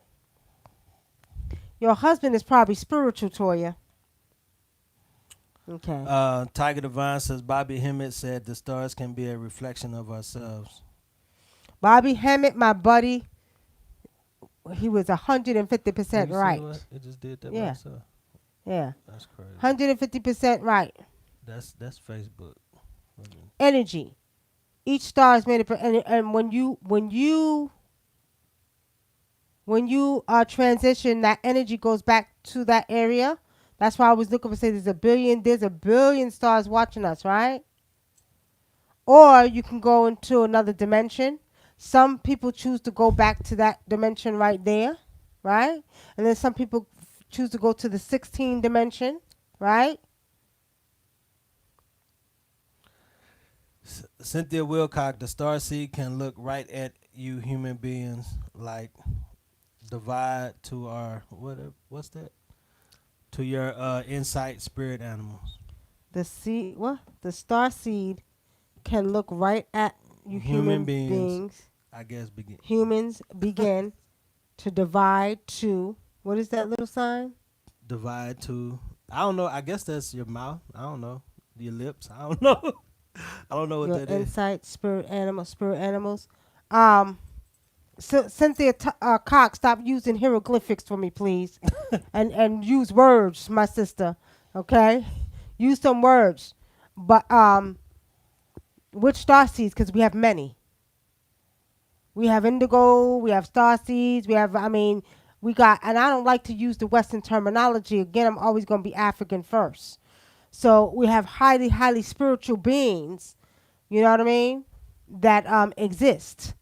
Your husband is probably spiritual, Toya. Okay. Tiger Divine says Bobby Hemmett said the stars can be a reflection of ourselves. Bobby Hemmett, my buddy, he was Did 150% you see right. what? It just did that by Yeah. itself. Yeah. That's crazy. 150% right. That's Facebook. Energy. Each star is made up of and when you transition, that energy goes back to that area. That's why I was looking to say there's a billion stars watching us, right? Or you can go into another dimension. Some people choose to go back to that dimension right there, right? And then some people choose to go to the 16 dimension, right? Cynthia Wilcock, the star seed can look right at you human beings, like divide to our what's that? To your insight spirit animals. The star seed can look right at you human beings. I guess begin. Humans begin to divide to, what is that little sign? Divide to, I don't know. I guess that's your mouth. I don't know. Your lips. I don't know. I don't know what Your that is. insight, spirit animals. Cynthia Cox, stop using hieroglyphics for me, please, and use words, my sister. Okay, use some words. But which star seeds? Because we have many. We have indigo. We have star seeds. We have. I mean, we got. And I don't like to use the Western terminology. Again, I'm always going to be African first. So we have highly spiritual beings. You know what I mean? That exist.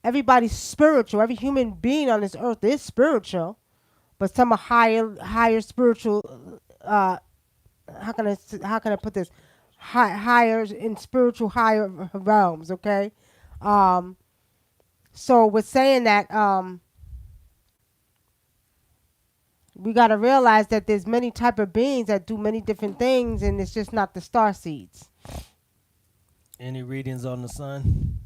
Everybody's spiritual. Every human being on this earth is spiritual, but some are higher spiritual. How can I put this? Higher in spiritual higher realms. Okay. So we're saying that we got to realize that there's many type of beings that do many different things, and it's just not the star seeds. Any readings on the sun?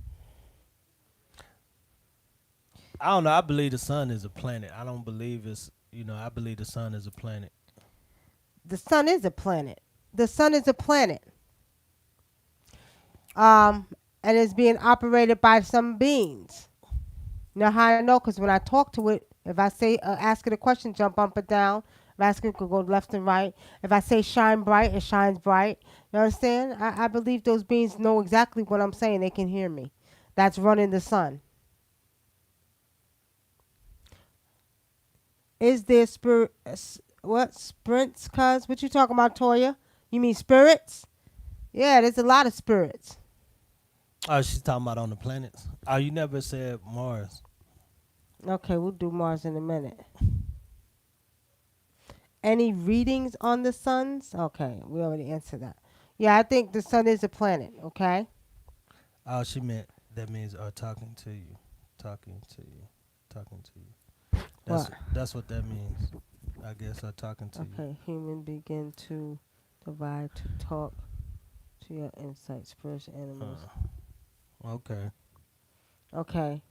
I don't know. I believe the sun is a planet. I don't believe it's, I believe the sun is a planet. The sun is a planet. The sun is a planet. And it's being operated by some beings. You know how I know? Because when I talk to it, if I say, ask it a question, jump up and down. If I ask it, could go left and right. If I say shine bright, it shines bright. You understand? I believe those beings know exactly what I'm saying. They can hear me. That's running the sun. Is there spirit? What sprints? Cuz what you talking about, Toya? You mean spirits? Yeah, there's a lot of spirits. Oh, she's talking about on the planets. Oh, you never said Mars. Okay, we'll do Mars in a minute. Any readings on the suns? Okay, we already answered that. Yeah, I think the sun is a planet. Okay. Oh, she meant that means talking to you, talking to you, talking to you. That's what that means. I guess talking to you. Okay, human begin to divide to talk to your insights, spirits, animals. Okay. Okay.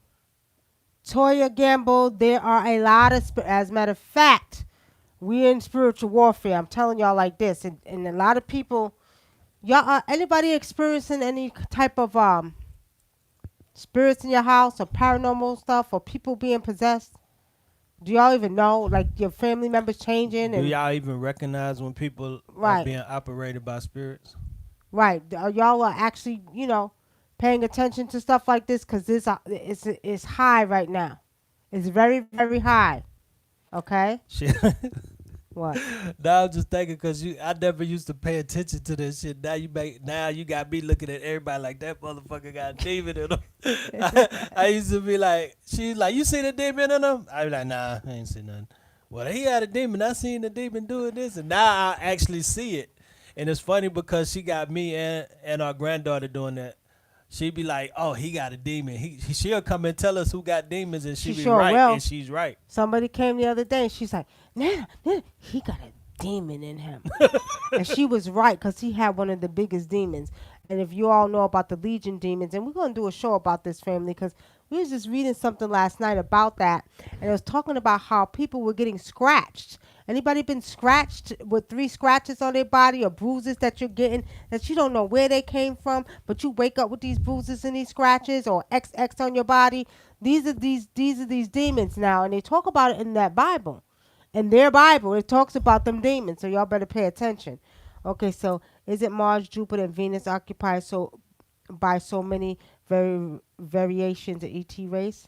Toya Gamble, there are a lot of as a matter of fact, we're in spiritual warfare. I'm telling y'all like this, and a lot of people, y'all, anybody experiencing any type of spirits in your house or paranormal stuff or people being possessed? Do y'all even know, like your family members changing? Do and y'all even recognize when people are being operated by spirits? Right. Y'all are actually, paying attention to stuff like this because it's high right now. It's very, very high. Okay? Shit. What? Now I'm just thinking because I never used to pay attention to this shit. Now you got me looking at everybody like that motherfucker got a demon in him. I used to be like, she's like, you see the demon in him? I be like, nah, I ain't see nothing. well, he had a demon. I seen the demon doing this, and now I actually see it. And it's funny because she got me and our granddaughter doing that. She be like, "Oh, he got a demon." She'll come and tell us who got demons, and she She be sure right, and will. she's right. Somebody came the other day and she's like, Nana, Nana, he got a demon in him. And she was right because he had one of the biggest demons. And if you all know about the Legion demons, and we're going to do a show about this family because we was just reading something last night about that. And it was talking about how people were getting scratched. Anybody been scratched with 3 scratches on their body or bruises that you're getting that you don't know where they came from, but you wake up with these bruises and these scratches or XX on your body? These are these demons now, and they talk about it in that Bible. In their Bible, it talks about them demons, so y'all better pay attention. Okay, so is it Mars, Jupiter, and Venus occupied so by so many variations of ET race?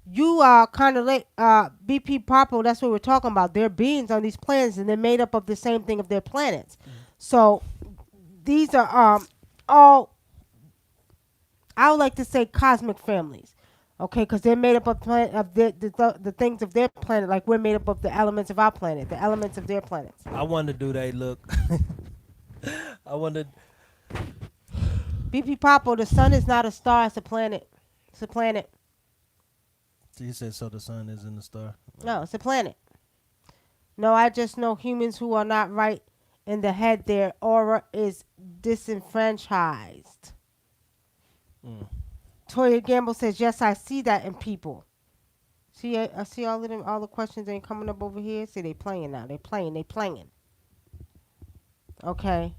You are kind of late, BP Popo. That's what we're talking about. They're beings on these planets, and they're made up of the same thing of their planets. So these are all, I would like to say, cosmic families. Okay, because they're made up of the things of their planet, like we're made up of the elements of our planet, the elements of their planets. I want to do that. Look, I want to. BP Popo, the sun is not a star; it's a planet. It's a planet. He said so. The sun is in the star. No, it's a planet. No, I just know humans who are not right in the head. Their aura is disenfranchised. Mm. Toya Gamble says, "Yes, I see that in people." See, I see all of them. All the questions ain't coming up over here. See, they playing now. They playing. They playing. Okay.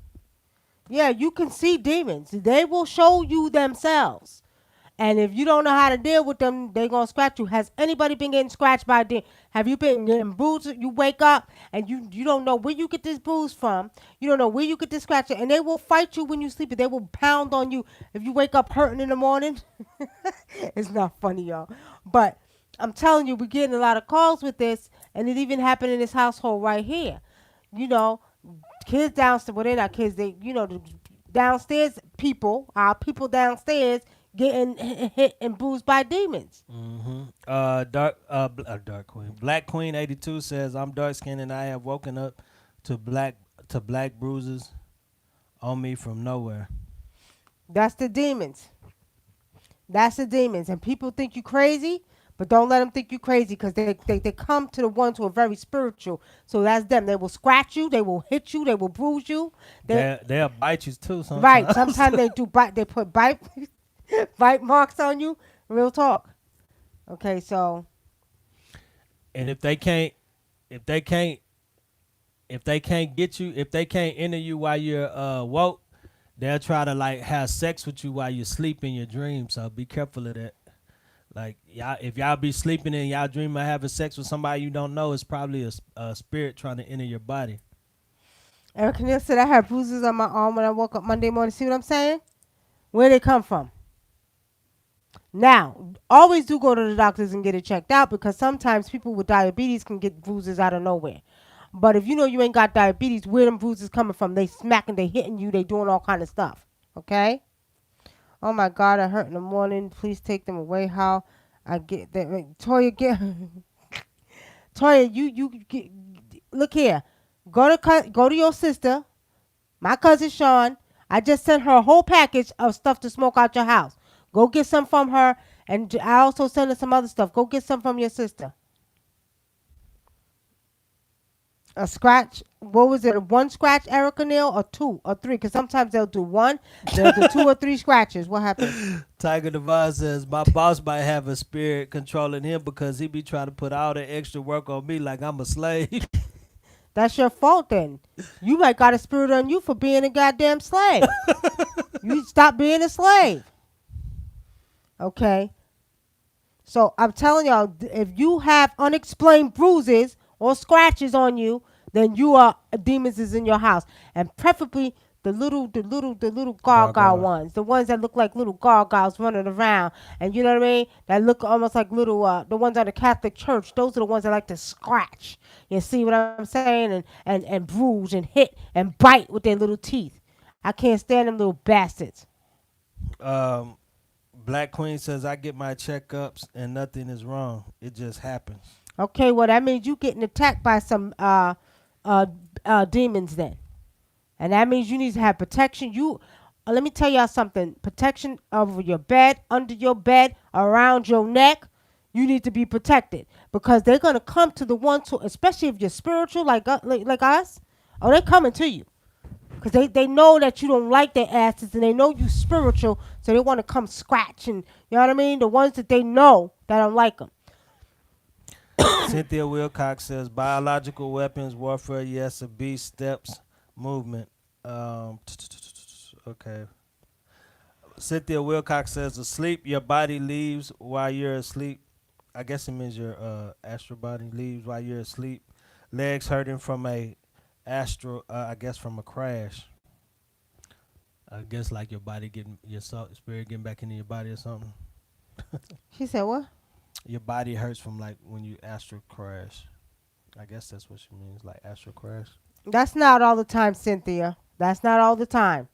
Yeah, you can see demons. They will show you themselves. And if you don't know how to deal with them, they going to scratch you. Has anybody been getting scratched by a demon? Have you been getting bruised? You wake up and you don't know where you get this bruise from. You don't know where you get this scratch. And they will fight you when you sleep. They will pound on you if you wake up hurting in the morning. It's not funny, y'all. But I'm telling you, we're getting a lot of calls with this. And it even happened in this household right here. You know, kids downstairs, well, they're not kids. They, the downstairs people, our people downstairs, getting hit and bruised by demons. Mm-hmm. Dark Queen, Black Queen 82 says, "I'm dark skinned and I have woken up to black bruises on me from nowhere." That's the demons. That's the demons. And people think you crazy, but don't let them think you crazy because they come to the ones who are very spiritual. So that's them. They will scratch you. They will hit you. They will bruise you. They'll bite you too sometimes. Right. Sometimes they do bite. They put bite marks on you. Real talk. Okay, so And if they can't, if they can't, if they can't get you, if they can't enter you while you're woke, they'll try to like have sex with you while you sleep in your dreams. So be careful of that. Like y'all, if y'all be sleeping and y'all dream of having sex with somebody you don't know, it's probably a spirit trying to enter your body. Eric Neal said I had bruises on my arm when I woke up Monday morning. See what I'm saying? Where they come from? Now, always do go to the doctors and get it checked out because sometimes people with diabetes can get bruises out of nowhere. But if you know you ain't got diabetes, where them bruises coming from? They smacking, they hitting you, they doing all kind of stuff. Okay? Oh my God, I hurt in the morning. Please take them away. How I get that? Toya, Toya, you get, look here. Go to your sister, my cousin Sean. I just sent her a whole package of stuff to smoke out your house. Go get some from her, and I also sent her some other stuff. Go get some from your sister. A scratch. What was it? A one scratch, Erica Neal, or 2 or 3? Because sometimes they'll do 1, they'll do 2 or 3 scratches. What happened? Tiger Devon says, "My boss might have a spirit controlling him because he be trying to put all the extra work on me like I'm a slave." That's your fault then. You might got a spirit on you for being a goddamn slave. You stop being a slave. Okay. So I'm telling y'all, if you have unexplained bruises or scratches on you, then you are demons is in your house, and preferably the little gargoyle Gargoyle. ones, the ones that look like little gargoyles running around, and you know what I mean? That look almost like little the ones on the Catholic Church. Those are the ones that like to scratch. You see what I'm saying? And bruise and hit and bite with their little teeth. I can't stand them little bastards. Black Queen says, "I get my checkups and nothing is wrong. It just happens." Okay, well that means you getting attacked by some uh, demons then, and that means you need to have protection. Let me tell y'all something: protection over your bed, under your bed, around your neck. You need to be protected because they're gonna come to the ones who, especially if you're spiritual like us. Oh, they're coming to you because they know that you don't like their asses and they know you spiritual, so they want to come scratch and you know what I mean. The ones that they know that don't like them. Cynthia Wilcox says biological weapons warfare. Yes, a beast steps movement. Okay. Cynthia Wilcox says asleep. Your body leaves while you're asleep. I guess it means your astral body leaves while you're asleep. Legs hurting from a astral. I guess from a crash. I guess like your body getting your spirit getting back into your body or something. She said what? Your body hurts from like when you astral crash. I guess that's what she means, like astral crash. That's not all the time, Cynthia. That's not all the time.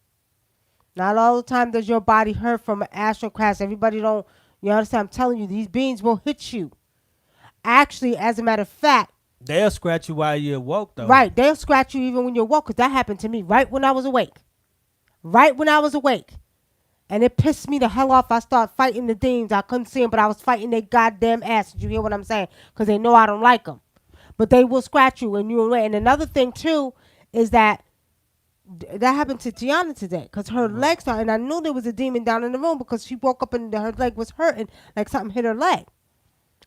Not all the time does your body hurt from an astral crash. Everybody don't, you understand? I'm telling you, these beings will hit you. Actually, as a matter of fact, They'll scratch you while you're woke though. right, they'll scratch you even when you're woke, because that happened to me right when I was awake. Right when I was awake. And it pissed me the hell off. I started fighting the demons. I couldn't see them, but I was fighting their goddamn asses. You hear what I'm saying? Because they know I don't like them. But they will scratch you and you're away. And another thing, too, is that happened to Tiana today because her legs started, and I knew there was a demon down in the room because she woke up and her leg was hurting like something hit her leg.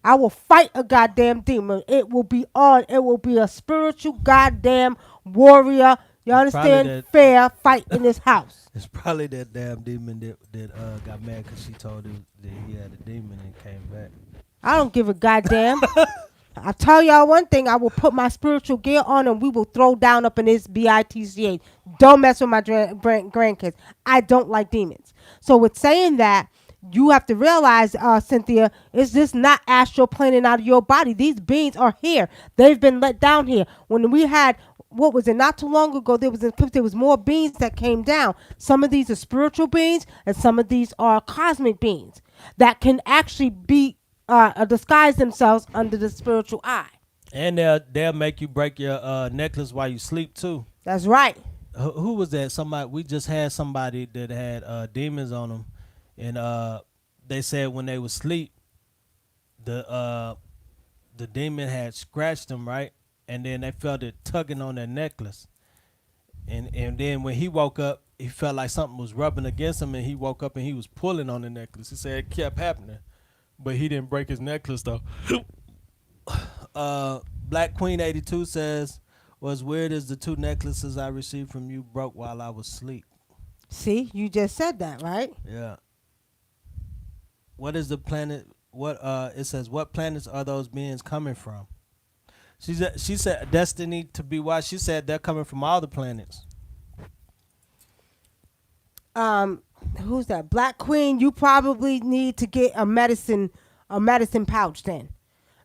I will fight a goddamn demon. It will be on. It will be a spiritual goddamn warrior. You understand? Fair fight in this house. It's probably that damn demon that got mad because she told him that he had a demon and came back. I don't give a goddamn. I tell y'all one thing, I will put my spiritual gear on and we will throw down up in this BITCH. Don't mess with my grandkids. I don't like demons. So with saying that, you have to realize, Cynthia, it's just not astral planing out of your body. These beings are here. They've been let down here. When we had, what was it, not too long ago, there was more beings that came down. Some of these are spiritual beings and some of these are cosmic beings that can actually be disguise themselves under the spiritual eye. And they'll make you break your necklace while you sleep too. That's right. Who was that? Somebody, we just had somebody that had demons on them, and they said when they was asleep, the demon had scratched them, right, and then they felt it tugging on their necklace, and then when he woke up, he felt like something was rubbing against him, and he woke up and he was pulling on the necklace. He said it kept happening. But he didn't break his necklace though. Black Queen 82 says, "Was weird as the two necklaces I received from you broke while I was asleep." See, you just said that, right? Yeah. What is the planet? What it says? What planets are those beings coming from? She said destiny to be watched. She said they're coming from all the planets. Who's that? Black Queen, you probably need to get a medicine pouch then.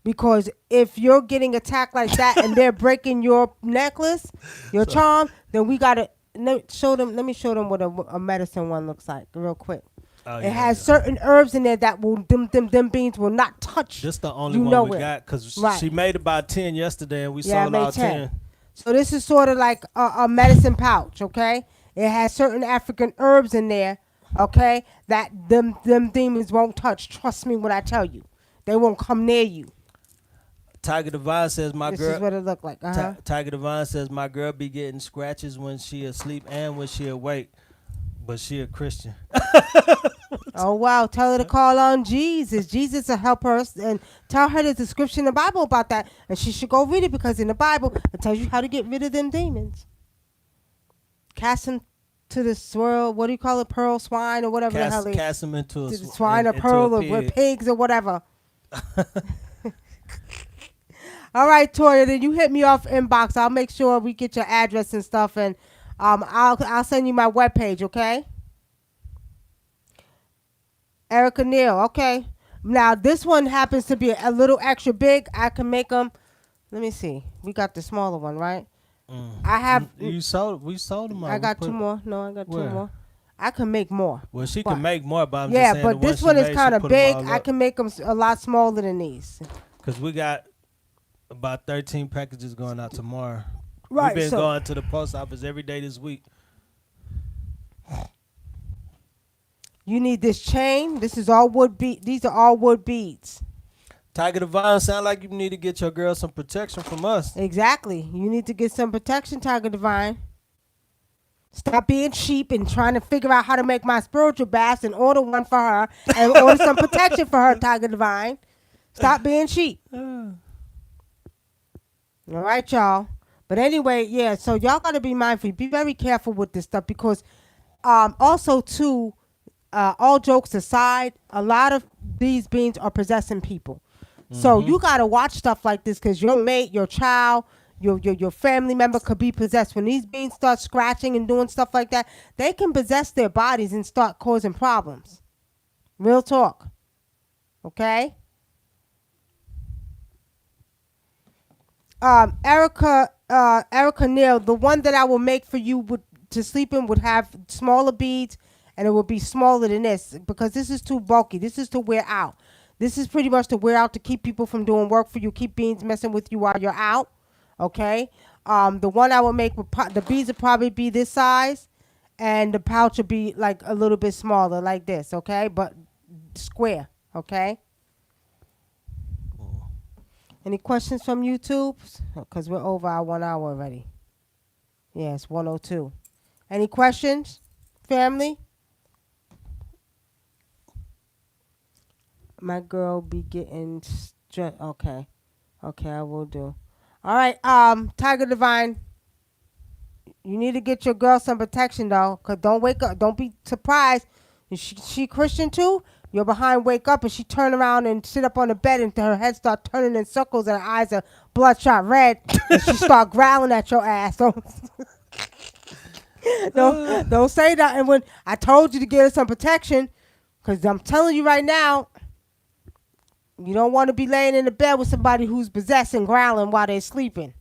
Because if you're getting attacked like that and they're breaking your necklace, your charm, then we gotta let me show them what a medicine one looks like real quick. Oh, it has certain herbs in there that will them beans will not touch. This the only one we got because she made about 10 yesterday and we sold all 10. So this is sort of like a medicine pouch, okay? It has certain African herbs in there, okay, that them demons won't touch. Trust me when I tell you. They won't come near you. Tiger Divine says this is what it looked like. Tiger Divine says my girl be getting scratches when she asleep and when she awake, but she a Christian. Oh, wow. Tell her to call on Jesus. Jesus will help her, and tell her there's a scripture in the Bible about that, and she should go read it because in the Bible it tells you how to get rid of them demons. Cast them to the swirl, what do you call it, pearl swine or whatever the hell cast them into a swine or pearl or pigs or whatever. All right, Toya, then you hit me off inbox. I'll make sure we get your address and stuff, and I'll send you my webpage, okay? Erica Neal, okay. Now this one happens to be a little extra big. I can make them. Let me see. We got the smaller one, right? I have. We sold them. I got two more. No, I got two more. I can make more. Well, she can make more, but I'm just saying but this one is kind of big. I can make them a lot smaller than these. Because we got About 13 packages going out tomorrow. Right. We've been So going to the post office every day this week. you need this chain. This is all wood bead. These are all wood beads. Tiger Divine, sound like you need to get your girl some protection from us. Exactly. You need to get some protection, Tiger Divine. Stop being cheap and trying to figure out how to make my spiritual baths and order one for her and order some protection for her, Tiger Divine. Stop being cheap. All right, y'all. But anyway, yeah, so y'all got to be mindful. Be very careful with this stuff because also, too, all jokes aside, a lot of these beings are possessing people. So you got to watch stuff like this because your mate, your child, your family member could be possessed. When these beings start scratching and doing stuff like that, they can possess their bodies and start causing problems. Real talk. Okay? Erica Neal, the one that I will make for you to sleep in would have smaller beads and it will be smaller than this because this is too bulky. This is to wear out. This is pretty much to wear out to keep people from doing work for you, keep beings messing with you while you're out. Okay? The one I will make, the beads will probably be this size and the pouch will be like a little bit smaller like this, okay? But square, okay? Any questions from YouTube? Because we're over our 1 hour already. Yes, 102. Any questions, family? My girl be getting stressed. Okay. Okay, I will do. All right, Tiger Divine. You need to get your girl some protection, though. Because don't wake up. Don't be surprised. Is she Christian, too? You're behind, wake up, and she turn around and sit up on the bed and her head start turning in circles and her eyes are bloodshot red. And she start growling at your ass. Don't say that. And when I told you to get her some protection, because I'm telling you right now, you don't want to be laying in the bed with somebody who's possessed and growling while they're sleeping.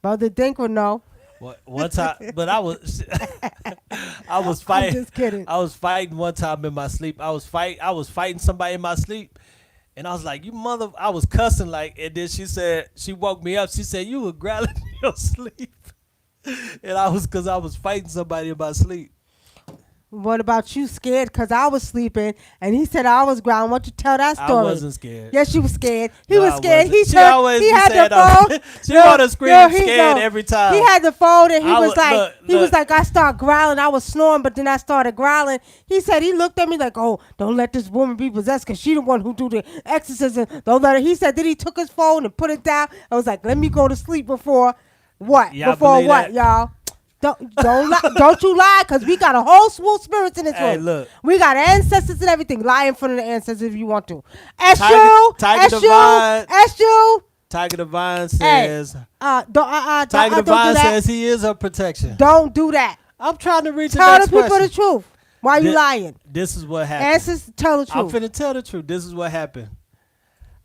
Brother Dinkra, no. One time, but I was fighting. I'm just kidding. I was fighting one time in my sleep. I was fighting somebody in my sleep, and I was like, "You mother!" I was cussing like, and then she woke me up. She said, "You were growling in your sleep," and I was fighting somebody in my sleep. What about you? Scared because I was sleeping and he said I was growling. Why don't you tell that story? I wasn't scared. Yes, you were scared. He No, was I scared. wasn't. She always He be had saying the phone. she want to scream scared every time. He had the phone and he was look. like, I started growling. I was snoring, but then I started growling. He said he looked at me like, oh, don't let this woman be possessed because she the one who do the exorcism. Don't let her. He said then he took his phone and put it down. I was like, let me go to sleep before what? Y'all before believe what, that? y'all? Don't lie, don't you lie, because we got a whole swoop of spirits in this Hey, room. look. We got ancestors and everything. Lie in front of the ancestors if you want to. Tiger Divine. SU. Tiger Divine says. Tiger Tiger Divine says he is her protection. Don't do that. I'm trying to reach the Tell next the people question. the truth. Why you lying? This is what happened. Ancestors, tell the I'm truth. finna tell the truth. This is what happened.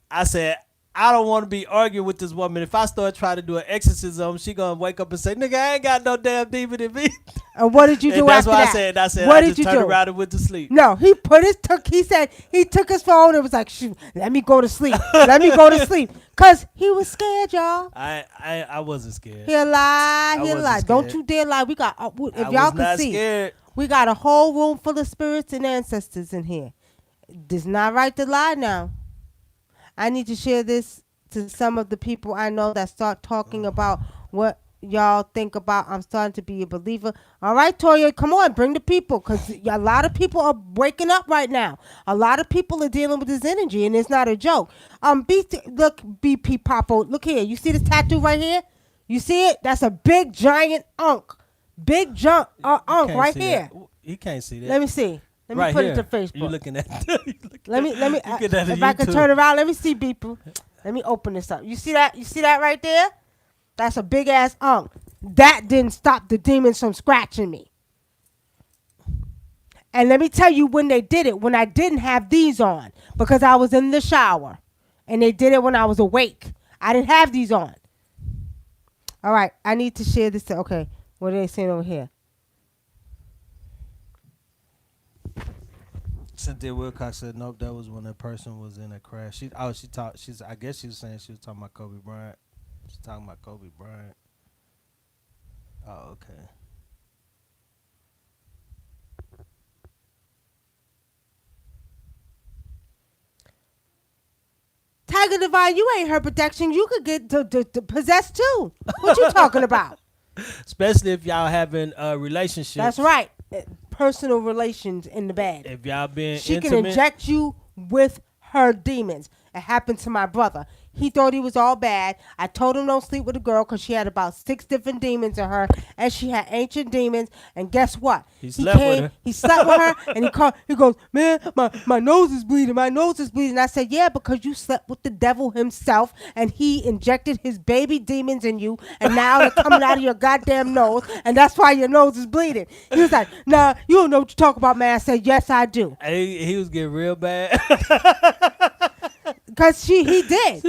I said, I don't want to be arguing with this woman. If I start trying to do an exorcism, she gonna wake up and say, "Nigga, I ain't got no damn demon in me." And what did you do And that's after what that? I said. What I did just you turned do? around and went to sleep. No, he said he took his phone and was like, shoot, let me go to sleep. Let me go to sleep. Because he was scared, y'all. I wasn't scared. He'll lie. He'll wasn't lie. scared. Don't you dare lie. We got, if I y'all was can not see, scared. we got a whole room full of spirits and ancestors in here. It's not right to lie now. I need to share this to some of the people I know that start talking about what y'all think about. I'm starting to be a believer. All right, Toya, come on, bring the people, because a lot of people are waking up right now. A lot of people are dealing with this energy, and it's not a joke. Look, BP Popo, look here. You see this tattoo right here? You see it? That's a big, giant unk. Big unk right here. He can't see that. Let me see. Let me right put here. it to Facebook. You looking at? Let me. If I can turn around, let me see, people. Let me open this up. You see that? You see that right there? That's a big ass unk. That didn't stop the demons from scratching me. And let me tell you when they did it, when I didn't have these on, because I was in the shower. And they did it when I was awake. I didn't have these on. All right, I need to share this. Okay, what are they saying over here? Cynthia Wilcox said, "Nope, that was when that person was in a crash." She talked. I guess she was saying she was talking about Kobe Bryant. She's talking about Kobe Bryant. Oh, okay. Tiger Divine, you ain't her protection. You could get possessed too. What you talking about? Especially if y'all having a relationship. That's right. Personal relations in the bed. If y'all being She intimate, can inject you with her demons. It happened to my brother. He thought he was all bad. I told him don't sleep with a girl because she had about 6 different demons in her, and she had ancient demons. And guess what? He slept with her. He slept with her, and he goes, man, my nose is bleeding. My nose is bleeding. I said, yeah, because you slept with the devil himself, and he injected his baby demons in you, and now they're coming out of your goddamn nose, and that's why your nose is bleeding. He was like, nah, you don't know what you talk about, man. I said, yes, I do. He was getting real bad. Because he did.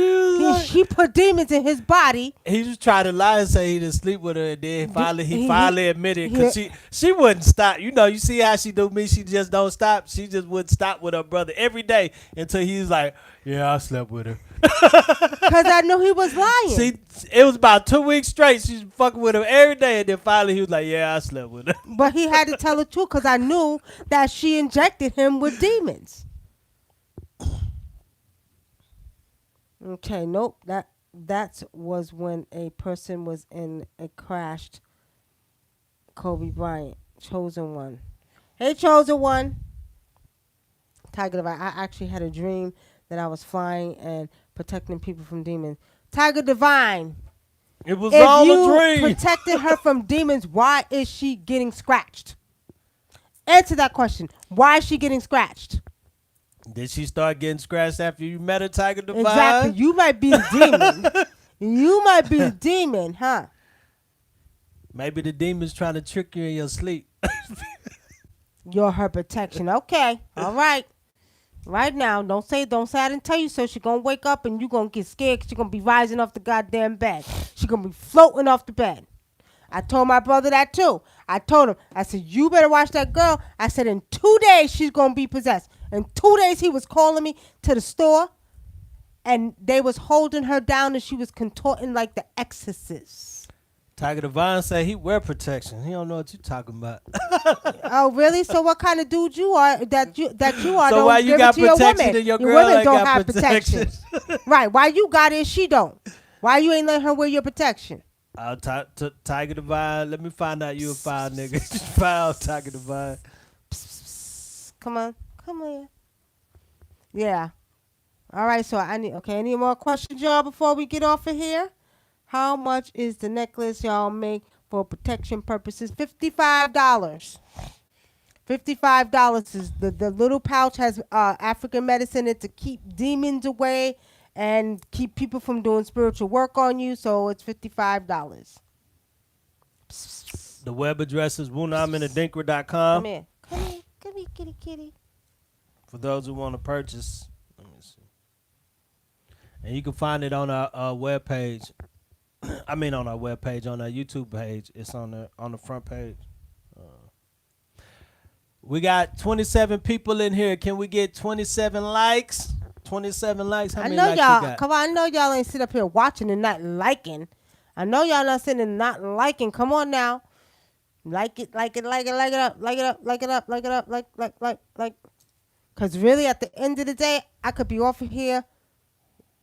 She put demons in his body. He just tried to lie and say he didn't sleep with her, and then he finally admitted because she wouldn't stop. You know, you see how she do me. She just don't stop. She just wouldn't stop with her brother every day until he was like, "Yeah, I slept with her." Because I knew he was lying. See, it was about 2 weeks straight. She was fucking with him every day, and then finally he was like, "Yeah, I slept with her." But he had to tell the truth because I knew that she injected him with demons. Okay, nope. That was when a person was in a crashed Kobe Bryant. Chosen One. Hey, Chosen One. Tiger Divine. I actually had a dream that I was flying and protecting people from demons. Tiger Divine. It was all a dream. If you protected her from demons, why is she getting scratched? Answer that question. Why is she getting scratched? Did she start getting scratched after you met her, Tiger Divine? Exactly. You might be the demon. You might be the demon, huh? Maybe the demon's trying to trick you in your sleep. You're her protection. Okay. All right. Right now, don't say I didn't tell you so. She's going to wake up and you're going to get scared because she's going to be rising off the goddamn bed. She's going to be floating off the bed. I told my brother that too. I told him, I said, you better watch that girl. I said, in 2 days, she's going to be possessed. In 2 days, he was calling me to the store, and they was holding her down, and she was contorting like the exorcist. Tiger Divine said he wear protection. He don't know what you talking about. Oh, really? So what kind of dude you are that you are? So don't why you give got it to protection your and your women? girl Women ain't don't got have protection. Right. Why you got it, she don't? Why you ain't letting her wear your protection? Tiger Divine, let me find out you a foul nigga. Foul Tiger Divine. Come on. Come on. Yeah. All right, so any more questions, y'all, before we get off of here? How much is the necklace y'all make for protection purposes? $55. $55 is the little pouch has African medicine in it to keep demons away and keep people from doing spiritual work on you, so it's $55. The web address is Wunam and Adinkra.com. Come here. Come here. Come here, kitty, kitty. For those who want to purchase. Let me see. And you can find it on our webpage. I mean on our webpage, on our YouTube page. It's on the front page. We got 27 people in here. Can we get 27 likes? 27 likes. How many likes y'all. you got? Come on, I know y'all ain't sit up here watching and not liking. I know y'all not sitting and not liking. Come on now, like it up, like it up. Cause really, at the end of the day, I could be off of here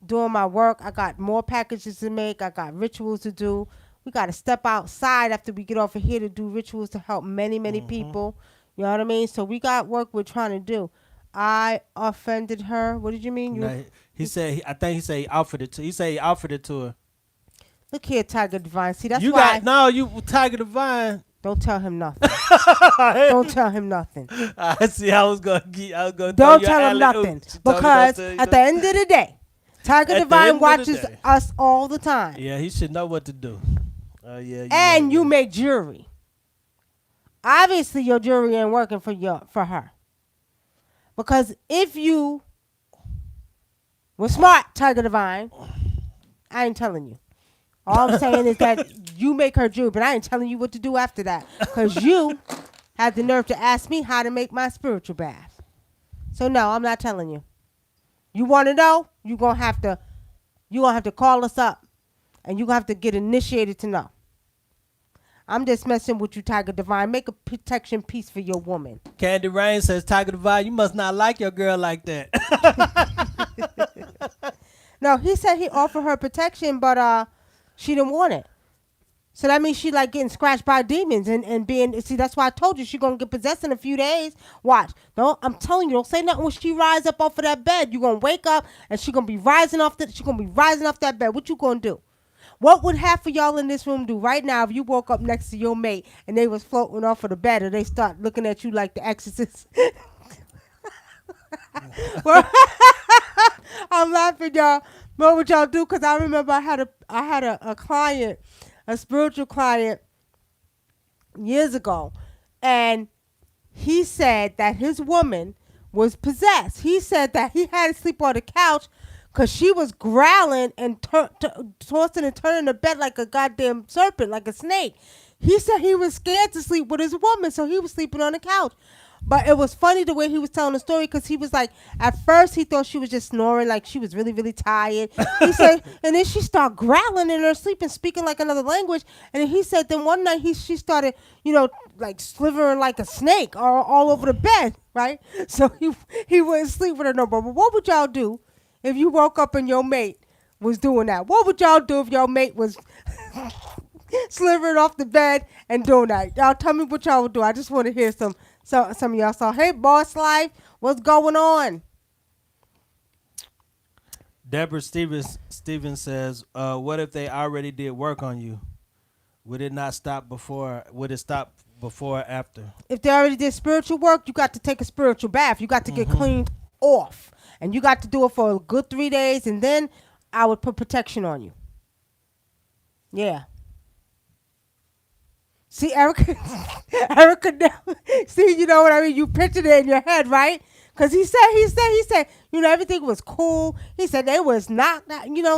doing my work. I got more packages to make. I got rituals to do. We got to step outside after we get off of here to do rituals to help many people. You know what I mean? So we got work we're trying to do. I offended her. What did you mean? He said. I think he said he offered it to. He said he offered it to her. Look here, Tiger Divine. See, that's you why. You Tiger Divine. Don't tell him nothing. Don't tell him nothing. I see. I was gonna. Don't tell him nothing because at the end of the day, Tiger Divine watches us all the time. Yeah, he should know what to do. Yeah. And you make jewelry. Obviously, your jewelry ain't working for her. Because if you were smart, Tiger Divine, I ain't telling you. All I'm saying is that you make her jewelry, but I ain't telling you what to do after that. Because you had the nerve to ask me how to make my spiritual bath. So no, I'm not telling you. You want to know? You gonna have to call us up, and you gonna have to get initiated to know. I'm just messing with you, Tiger Divine. Make a protection piece for your woman. Candy Rain says, Tiger Divine, you must not like your girl like that. No, he said he offered her protection, but she didn't want it. So that means she like getting scratched by demons and being, see, that's why I told you she gonna get possessed in a few days. Watch. Don't, I'm telling you, don't say nothing when she rise up off of that bed. You gonna wake up and she gonna be rising off that bed. What you gonna do? What would half of y'all in this room do right now if you woke up next to your mate and they was floating off of the bed, or they start looking at you like the exorcist? Well, I'm laughing, y'all. What would y'all do? Because I remember I had a client, a spiritual client, years ago, and he said that his woman was possessed. He said that he had to sleep on the couch because she was growling and tossing and turning the bed like a goddamn serpent, like a snake. He said he was scared to sleep with his woman, so he was sleeping on the couch. But it was funny the way he was telling the story, because he was like, at first he thought she was just snoring, like she was really, really tired. He said, and then she started growling in her sleep and speaking like another language. And then he said, then one night she started, like slithering like a snake all over the bed, right? So he wouldn't sleep with her no more. But what would y'all do if you woke up and your mate was doing that? What would y'all do if your mate was slithering off the bed and doing that? Y'all tell me what y'all would do. I just want to hear some of y'all. So, hey, Boss Life, what's going on? Deborah Stevens says, what if they already did work on you? Would it stop before or after? If they already did spiritual work, you got to take a spiritual bath. You got to get cleaned off. And you got to do it for a good 3 days, and then I would put protection on you. Yeah. See, Erica, see, you know what I mean? You pictured it in your head, right? Because he said, everything was cool. He said they was not,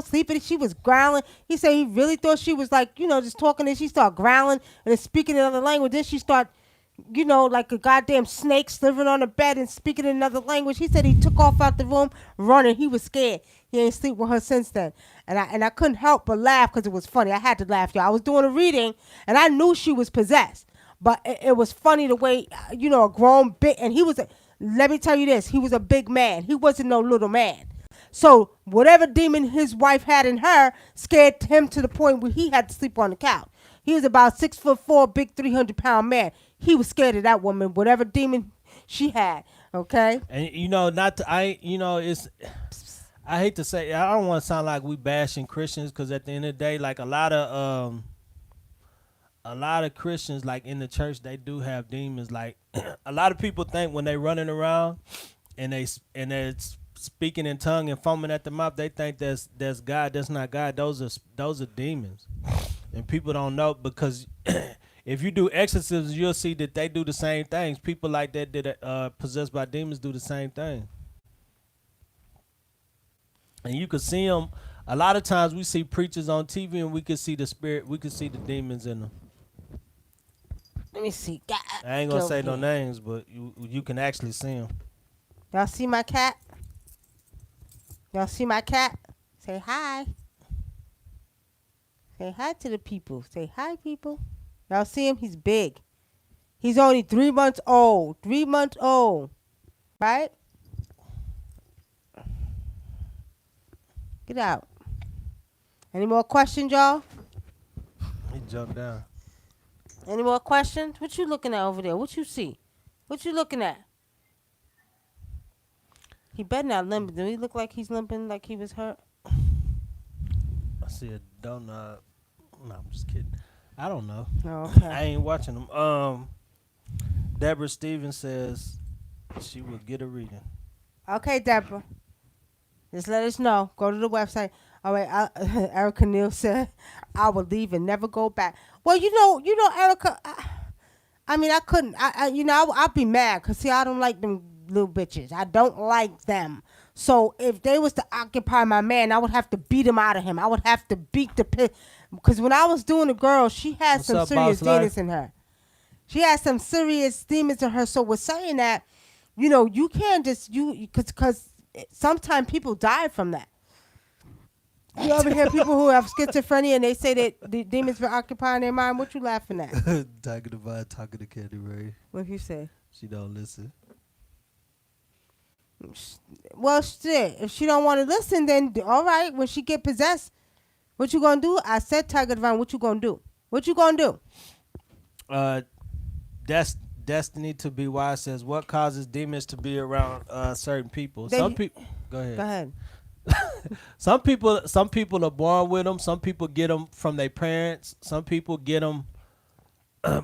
sleeping. She was growling. He said he really thought she was like, just talking, and she started growling and then speaking in another language. Then she started, like a goddamn snake slithering on the bed and speaking in another language. He said he took off out the room running. He was scared. He ain't sleep with her since then. And I couldn't help but laugh because it was funny. I had to laugh, y'all. I was doing a reading, and I knew she was possessed. But it was funny the way, a grown big, and he was, let me tell you this, he was a big man. He wasn't no little man. So whatever demon his wife had in her scared him to the point where he had to sleep on the couch. He was about 6'4", big 300-pound man. He was scared of that woman, whatever demon she had. Okay. And I hate to say, I don't want to sound like we bashing Christians, because at the end of the day, like a lot of Christians, like in the church, they do have demons. Like a lot of people think when they running around and they're speaking in tongue and foaming at the mouth, they think that's God. That's not God. Those are demons, and people don't know, because if you do exorcisms, you'll see that they do the same things. People like that are possessed by demons do the same thing. And you can see them. A lot of times we see preachers on TV and we can see the spirit. We can see the demons in them. Let me see. God, I ain't going to say no names, but you can actually see them. Y'all see my cat? Y'all see my cat? Say hi. Say hi to the people. Say hi, people. Y'all see him? He's big. He's only 3 months old. 3 months old. Right? Get out. Any more questions, y'all? He jumped down. Any more questions? What you looking at over there? What you see? What you looking at? He better not limp. Do he look like he's limping, like he was hurt? I see a donut. No, I'm just kidding. I don't know. Oh, okay. I ain't watching them. Deborah Stevens says she will get a reading. Okay, Deborah. Just let us know. Go to the website. All right, Erica Neal said, I will leave and never go back. Well, Erica, I couldn't. I'd be mad because, see, I don't like them little bitches. I don't like them. So if they was to occupy my man, I would have to beat him out of him. I would have to beat the pit. Because when I was doing the girl, she had some serious demons in her. She had some serious demons in her. So with saying that, You can't just because sometimes people die from that. You ever hear people who have schizophrenia and they say that the demons been occupying their mind? What you laughing at? Talking about talking to Candy Ray. What you say? She don't listen. Well, shit. If she don't want to listen, then all right. When she get possessed, what you gonna do? I said, Tiger Divine. What you gonna do? What you gonna do? Uh, that's Destiny to be wise says what causes demons to be around certain people. They- Some people. Go ahead. Go ahead. Some people are born with them. Some people get them from their parents. Some people get them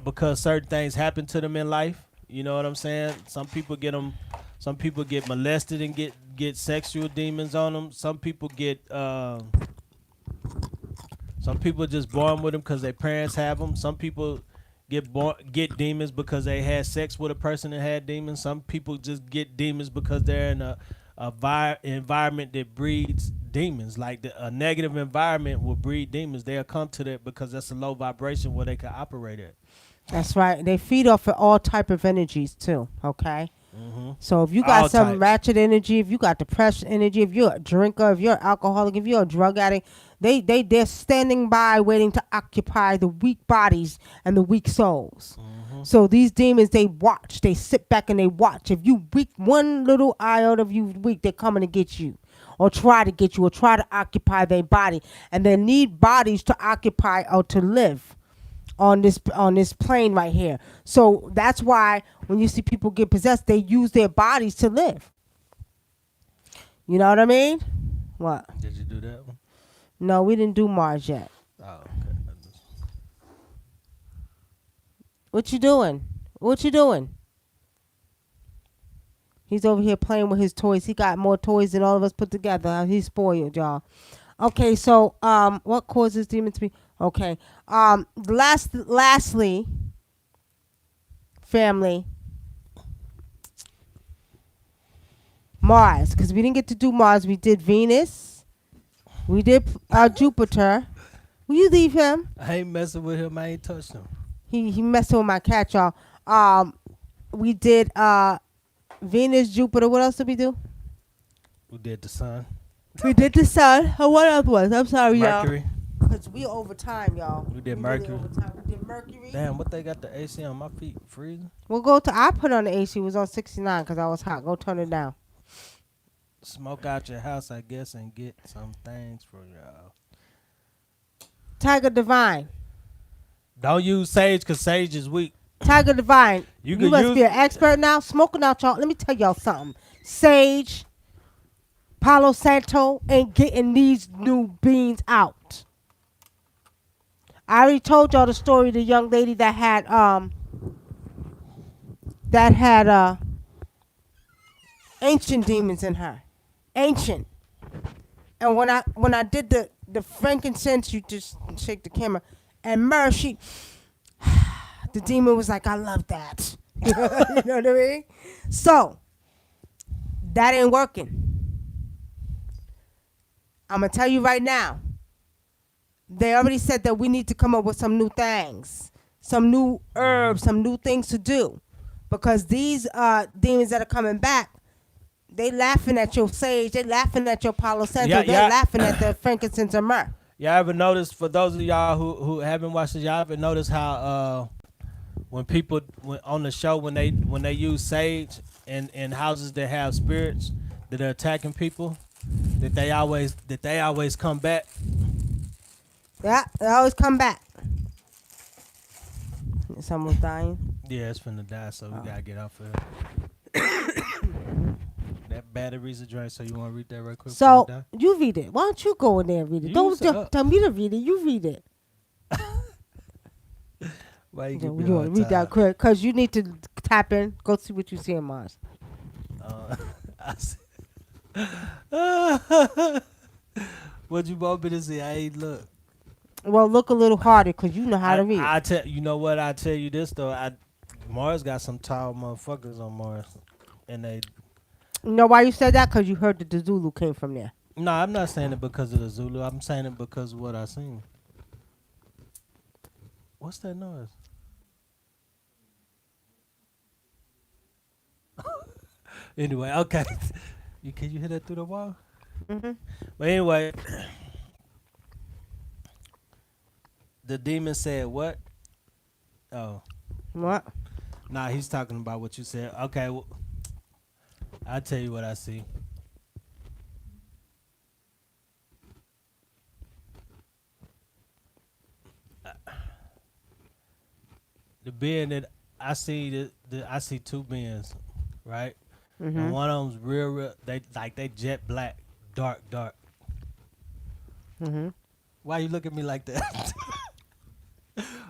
because certain things happen to them in life. You know what I'm saying? Some people get them. Some people get molested and get sexual demons on them. Some people get. Some people just born with them because their parents have them. Some people get demons because they had sex with a person that had demons. Some people just get demons because they're in a environment that breeds demons. Like a negative environment will breed demons. They'll come to that because that's a low vibration where they can operate at. That's right. They feed off of all type of energies too. Okay. Mm-hmm. So if you got All some types. ratchet energy, if you got depression energy, if you're a drinker, if you're an alcoholic, if you're a drug addict, they're standing by waiting to occupy the weak bodies and the weak souls. Mm-hmm. So these demons, they watch, they sit back and they watch. If you weak, one little iota of you weak, they're coming to get you, or try to get you, or try to occupy their body, and they need bodies to occupy or to live on this plane right here. So that's why when you see people get possessed, they use their bodies to live. You know what I mean? What? Did you do that one? No, we didn't do Mars yet. Oh, okay. What you doing? What you doing? He's over here playing with his toys. He got more toys than all of us put together. He's spoiled, y'all. Okay, so what causes demons to be? Okay, lastly, family, Mars, because we didn't get to do Mars. We did Venus. We did Jupiter. Will you leave him? I ain't messing with him. I ain't touched him. He messing with my cat, y'all. We did Venus, Jupiter. What else did we do? We did the sun. We did the sun. What else was? I'm sorry, Mercury. y'all. Because we over time, y'all. We did really Mercury. over time. We did Mercury. Damn, what they got the AC on my feet freezing? We'll go to. I put on the AC. It was on 69 because I was hot. Go turn it down. Smoke out your house, I guess, and get some things for y'all. Tiger Divine. Don't use sage because sage is weak. Tiger Divine. You You could must use- be an expert now. Smoking out, y'all. Let me tell y'all something. Sage, Palo Santo ain't getting these new beans out. I already told y'all the story of the young lady that had ancient demons in her. Ancient. And when I did the frankincense, you just shake the camera, and myrrh, the demon was like, I love that. You know what I mean? So that ain't working. I'm gonna tell you right now. They already said that we need to come up with some new things, some new herbs, some new things to do, because these demons that are coming back, they laughing at your sage, they laughing at your Palo Santo, Yeah, they yeah. laughing at the frankincense and myrrh. Y'all ever noticed, for those of y'all who haven't watched this, y'all ever noticed how when people on the show, when they use sage in houses that have spirits that are attacking people, that they always come back? Yeah, they always come back. Someone's dying. Yeah, it's finna die, so we gotta get off of it. That battery's a drain, so you wanna read that real quick? So before you read it. Why don't you go in there and read it? You Don't set up. tell me to read it. You read it. I die? Why you You give me want to read that quick because you need to tap in. Go see what you see in Mars. I see. What you want me to see? I ain't look. Well, look a little harder because you know how to read. I tell you know what? I tell you this though. Mars got some tall motherfuckers on Mars, and they. You know why you said that? Because you heard that the Zulu came from there. No, I'm not saying it because of the Zulu. I'm saying it because of what I seen. What's that noise? Anyway, okay. Can you hear that through the wall? Mhm. But anyway, the demon said what? Oh, What? nah, he's talking about what you said. Okay, well, I'll tell you what I see. The being that I see, I see two beings, right? And Mhm. one of them's real. They jet black, dark. Mhm. Why you look at me like that?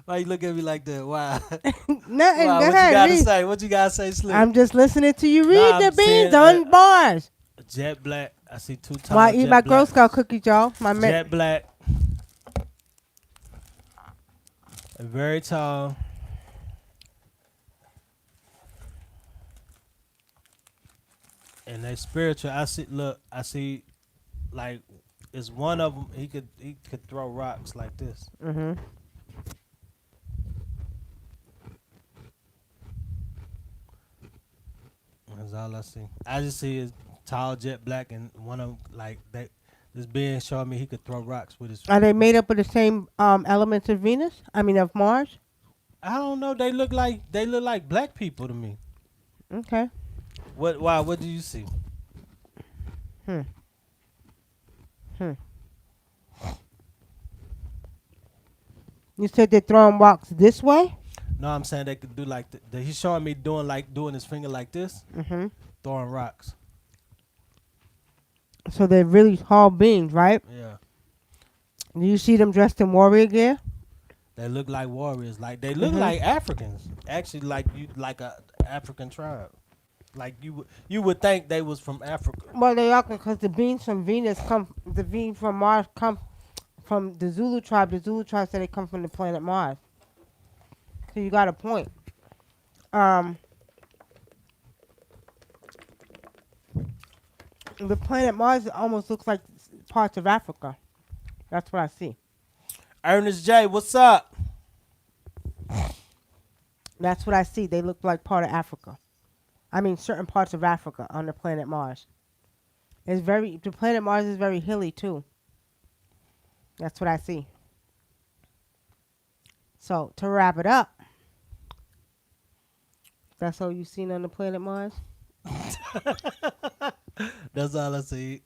Why you look at me like that? Why? Nothing. Why? Go What you ahead, gotta read. say? What you gotta say, Slick? I'm just listening to you read Nah, the I'm beans saying on bars. jet black. I see two While I tall eat my jet Girl black. Scout cookies, y'all. My Jet black, and very tall, and they spiritual. I see. Look, I see. Like, it's one of them. He could throw rocks like this. Mhm. That's all I see. I just see his tall jet black, and one of them like that. This being showing me he could throw rocks with his. Are they made up of the same elements of Venus? I mean, of Mars? I don't know. They look like black people to me. Okay. What? Why? What do you see? Hmm. Hmm. You said they're throwing rocks this way? No, I'm saying they could do like he's showing me doing his finger like this, Mhm. throwing rocks. So they're really tall beings, right? Yeah, Do you see them dressed in warrior gear? they look like warriors. Like they look Mhm. like Africans. Actually, like a African tribe. Like you would think they was from Africa. Well, they are because the beings from Venus come. The beings from Mars come from the Zulu tribe. The Zulu tribe said they come from the planet Mars. So you got a point. Um, the planet Mars almost looks like parts of Africa. That's what I see. Ernest J, what's up? That's what I see. They look like part of Africa. I mean, certain parts of Africa on the planet Mars. The planet Mars is very hilly too. That's what I see. So to wrap it up, that's all you seen on the planet Mars. That's all I see.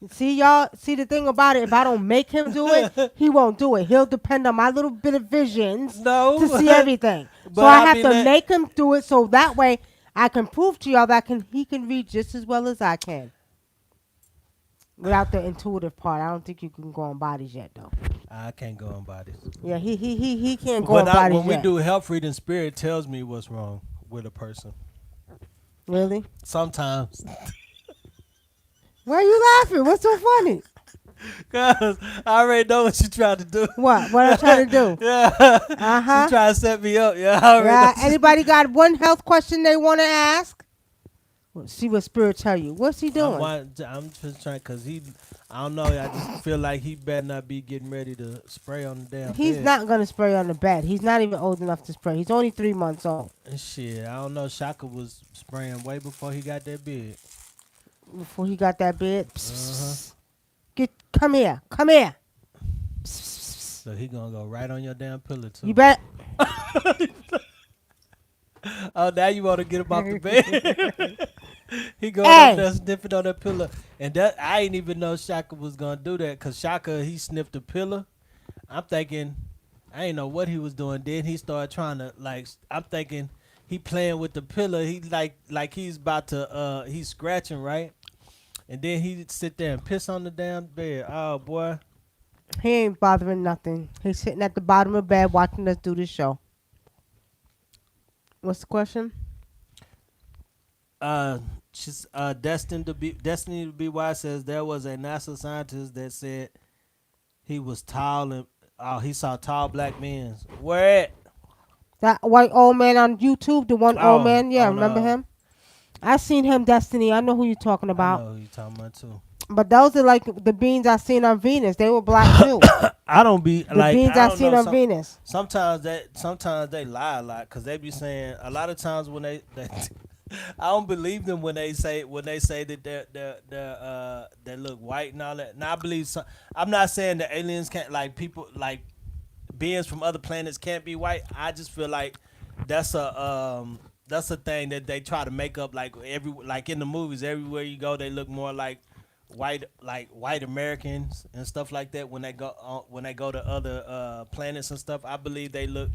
See y'all. See the thing about it. If I don't make him do it, he won't do it. He'll depend on my little bit of visions No, to see everything. So But I I have mean to that- make him do it so that way I can prove to y'all that he can read just as well as I can. Without the intuitive part, I don't think you can go on bodies yet, though. I can't go on bodies. Yeah, he can't go on But bodies when we yet. do health reading, spirit tells me what's wrong with a person. Really? Sometimes, Why are you laughing? What's so funny? cause I already know what you trying to do. What? What I'm trying to do? Yeah, Uh-huh. she trying to set me up. Yeah, I already Yeah. know. Anybody got one health question they want to ask? Well, see what spirit tell you. What's he doing? I'm just trying, cause I don't know. I just feel like he better not be getting ready to spray on the damn He's bed. not gonna spray on the bed. He's not even old enough to spray. He's only 3 months old. And shit, I don't know. Shaka was spraying way before he got that big. Before he got that bed, Uh-huh. come here, come here. So he gonna go right on your damn pillow too. You bet. Oh, now you want to get him off the bed? He going Hey. up there sniffing on that pillow, and that I ain't even know Shaka was gonna do that, cause Shaka he sniffed the pillow. I'm thinking, I ain't know what he was doing. Then he started trying to I'm thinking he playing with the pillow. He like he's about to he's scratching right, and then he sit there and piss on the damn bed. Oh boy. He ain't bothering nothing. He's sitting at the bottom of the bed watching us do this show. What's the question? She's Destiny to be wise says there was a NASA scientist that said he was tall and he saw tall black men. Where at? That white old man on YouTube, the one old Oh, man. Yeah, oh, remember no. him? I seen him, Destiny. I know who you're talking I about. know who you talking about too. But those are like the beans I seen on Venus. They were black too. I don't be The like beans I I don't seen know, on Venus. sometimes they lie a lot because they be saying a lot of times when they I don't believe them when they say that they look white and all that. Now I believe some. I'm not saying that aliens can't like people like beings from other planets can't be white. I just feel like that's a thing that they try to make up like in the movies everywhere you go they look more like white Americans and stuff like that when they go to other planets and stuff. I believe they look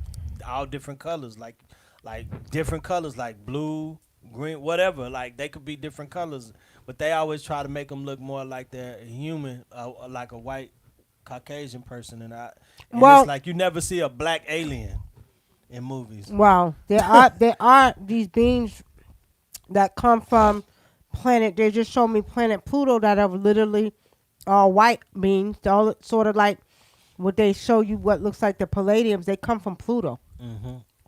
all different colors like different colors like blue, green, whatever. Like they could be different colors, but they always try to make them look more like they're human, like a white Caucasian person, and it's Well, like you never see a black alien in movies. wow, there are these beings that come from planet. They just showed me planet Pluto that are literally all white beings. They're all sort of like what they show you what looks like the palladiums. They come from Pluto,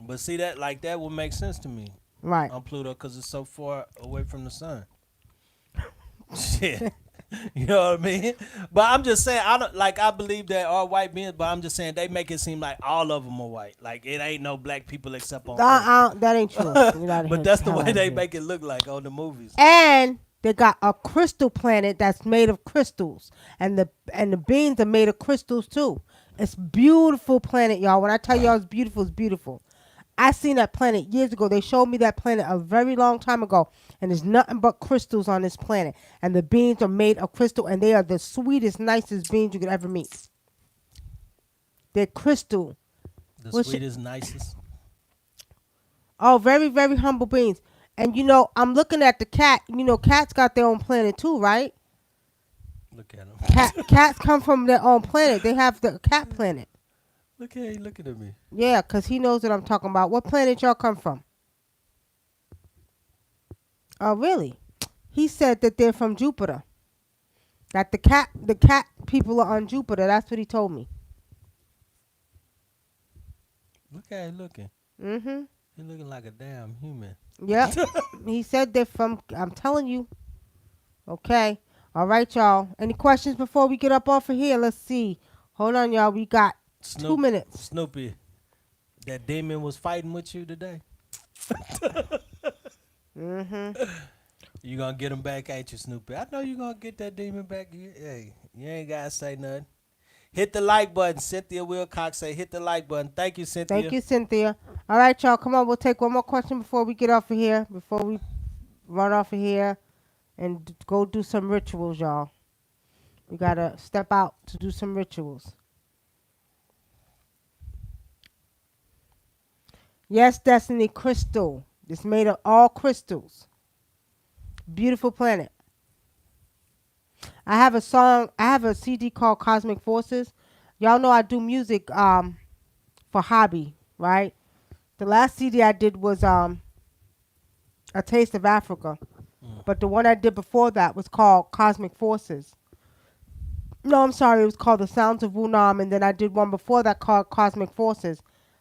But see that would make sense to me right? on Pluto because it's so far away from the sun. Shit. You know what I mean? But I'm just saying, I don't like. I believe there are white beings, but I'm just saying they make it seem like all of them are white. Like it ain't no black people except on Earth. That ain't true. Get outta But here. that's the Hell way outta they here. make it look like on the movies. And they got a crystal planet that's made of crystals, and the beings are made of crystals too. It's beautiful planet, y'all. When I tell y'all it's beautiful, it's beautiful. I seen that planet years ago. They showed me that planet a very long time ago, and there's nothing but crystals on this planet. And the beings are made of crystal, and they are the sweetest, nicest beings you could ever meet. They're crystal. The What's sweetest, nicest. Oh, very, very humble beings. And I'm looking at the cat. Cats got their own planet too, right? Look at him. Cats come from their own planet. They have the cat planet. Look at he looking at me. Yeah, 'cause he knows what I'm talking about. What planet y'all come from? Oh, really? He said that they're from Jupiter. That the cat people are on Jupiter. That's what he told me. Look at him looking. Mhm. He looking like a damn human. Yep. He said they're from. I'm telling you. Okay. All right, y'all. Any questions before we get up off of here? Let's see. Hold on, y'all. We got 2 minutes. Snoopy, that demon was fighting with you today. Mhm. You gonna get him back, ain't you, Snoopy? I know you gonna get that demon back. Hey, you ain't gotta say nothing. Hit the like button. Cynthia Wilcox say hit the like button. Thank you, Cynthia. Thank you, Cynthia. All right, y'all. Come on. We'll take one more question before we get off of here. Before we run off of here and go do some rituals, y'all. We gotta step out to do some rituals. Yes, Destiny Crystal. It's made of all crystals. Beautiful planet. I have a song. I have a CD called Cosmic Forces. Y'all know I do music for hobby, right? The last CD I did was A Taste of Africa, but the one I did before that was called Cosmic Forces. No, I'm sorry, it was called The Sounds of Wunam, and then I did one before that called Cosmic Forces.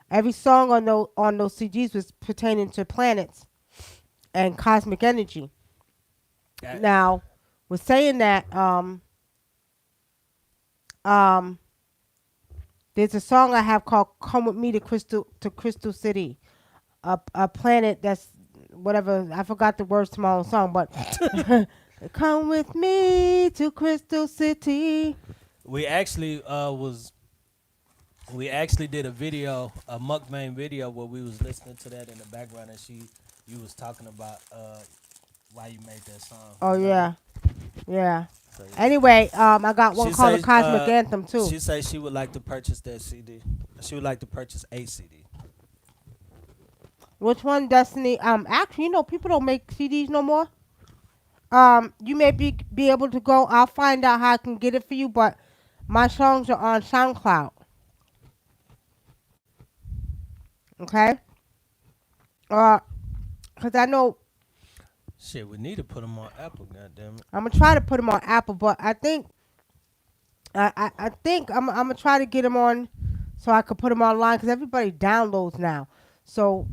Every song on those CDs was pertaining to planets and cosmic energy. That- Now, with saying that, um, there's a song I have called "Come with Me to Crystal City," a planet that's whatever. I forgot the words to my own song, but come with me to Crystal City. we actually we actually did a video, a mukbang video where we was listening to that in the background, and you was talking about why you made that song. Oh yeah, yeah. So, yeah. Anyway, I got one She called says, the Cosmic Anthem too. She says she would like to purchase that CD. She would like to purchase a CD. Which one, Destiny? Actually, people don't make CDs no more. You may be able to go. I'll find out how I can get it for you, but my songs are on SoundCloud. Okay. Cause I know Shit, we need to put them on Apple. Goddamn it. I'm gonna try to put them on Apple, but I think I think I'm gonna try to get them on so I could put them online because everybody downloads now. So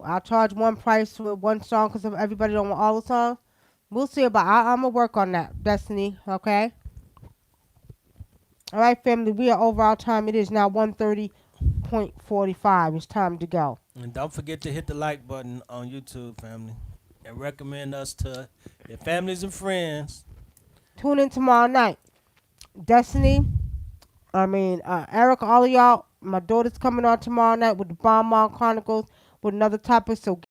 I'll charge one price for one song because everybody don't want all the songs. We'll see about. I'm gonna work on that, Destiny. Okay. All right, family. We are over our time. It is now 1:30.45. It's time to go. And don't forget to hit the like button on YouTube, family. and recommend us to your families and friends. Tune in tomorrow night. Destiny, Erica, all of y'all, my daughter's coming on tomorrow night with the Bomb Chronicles with another topic. So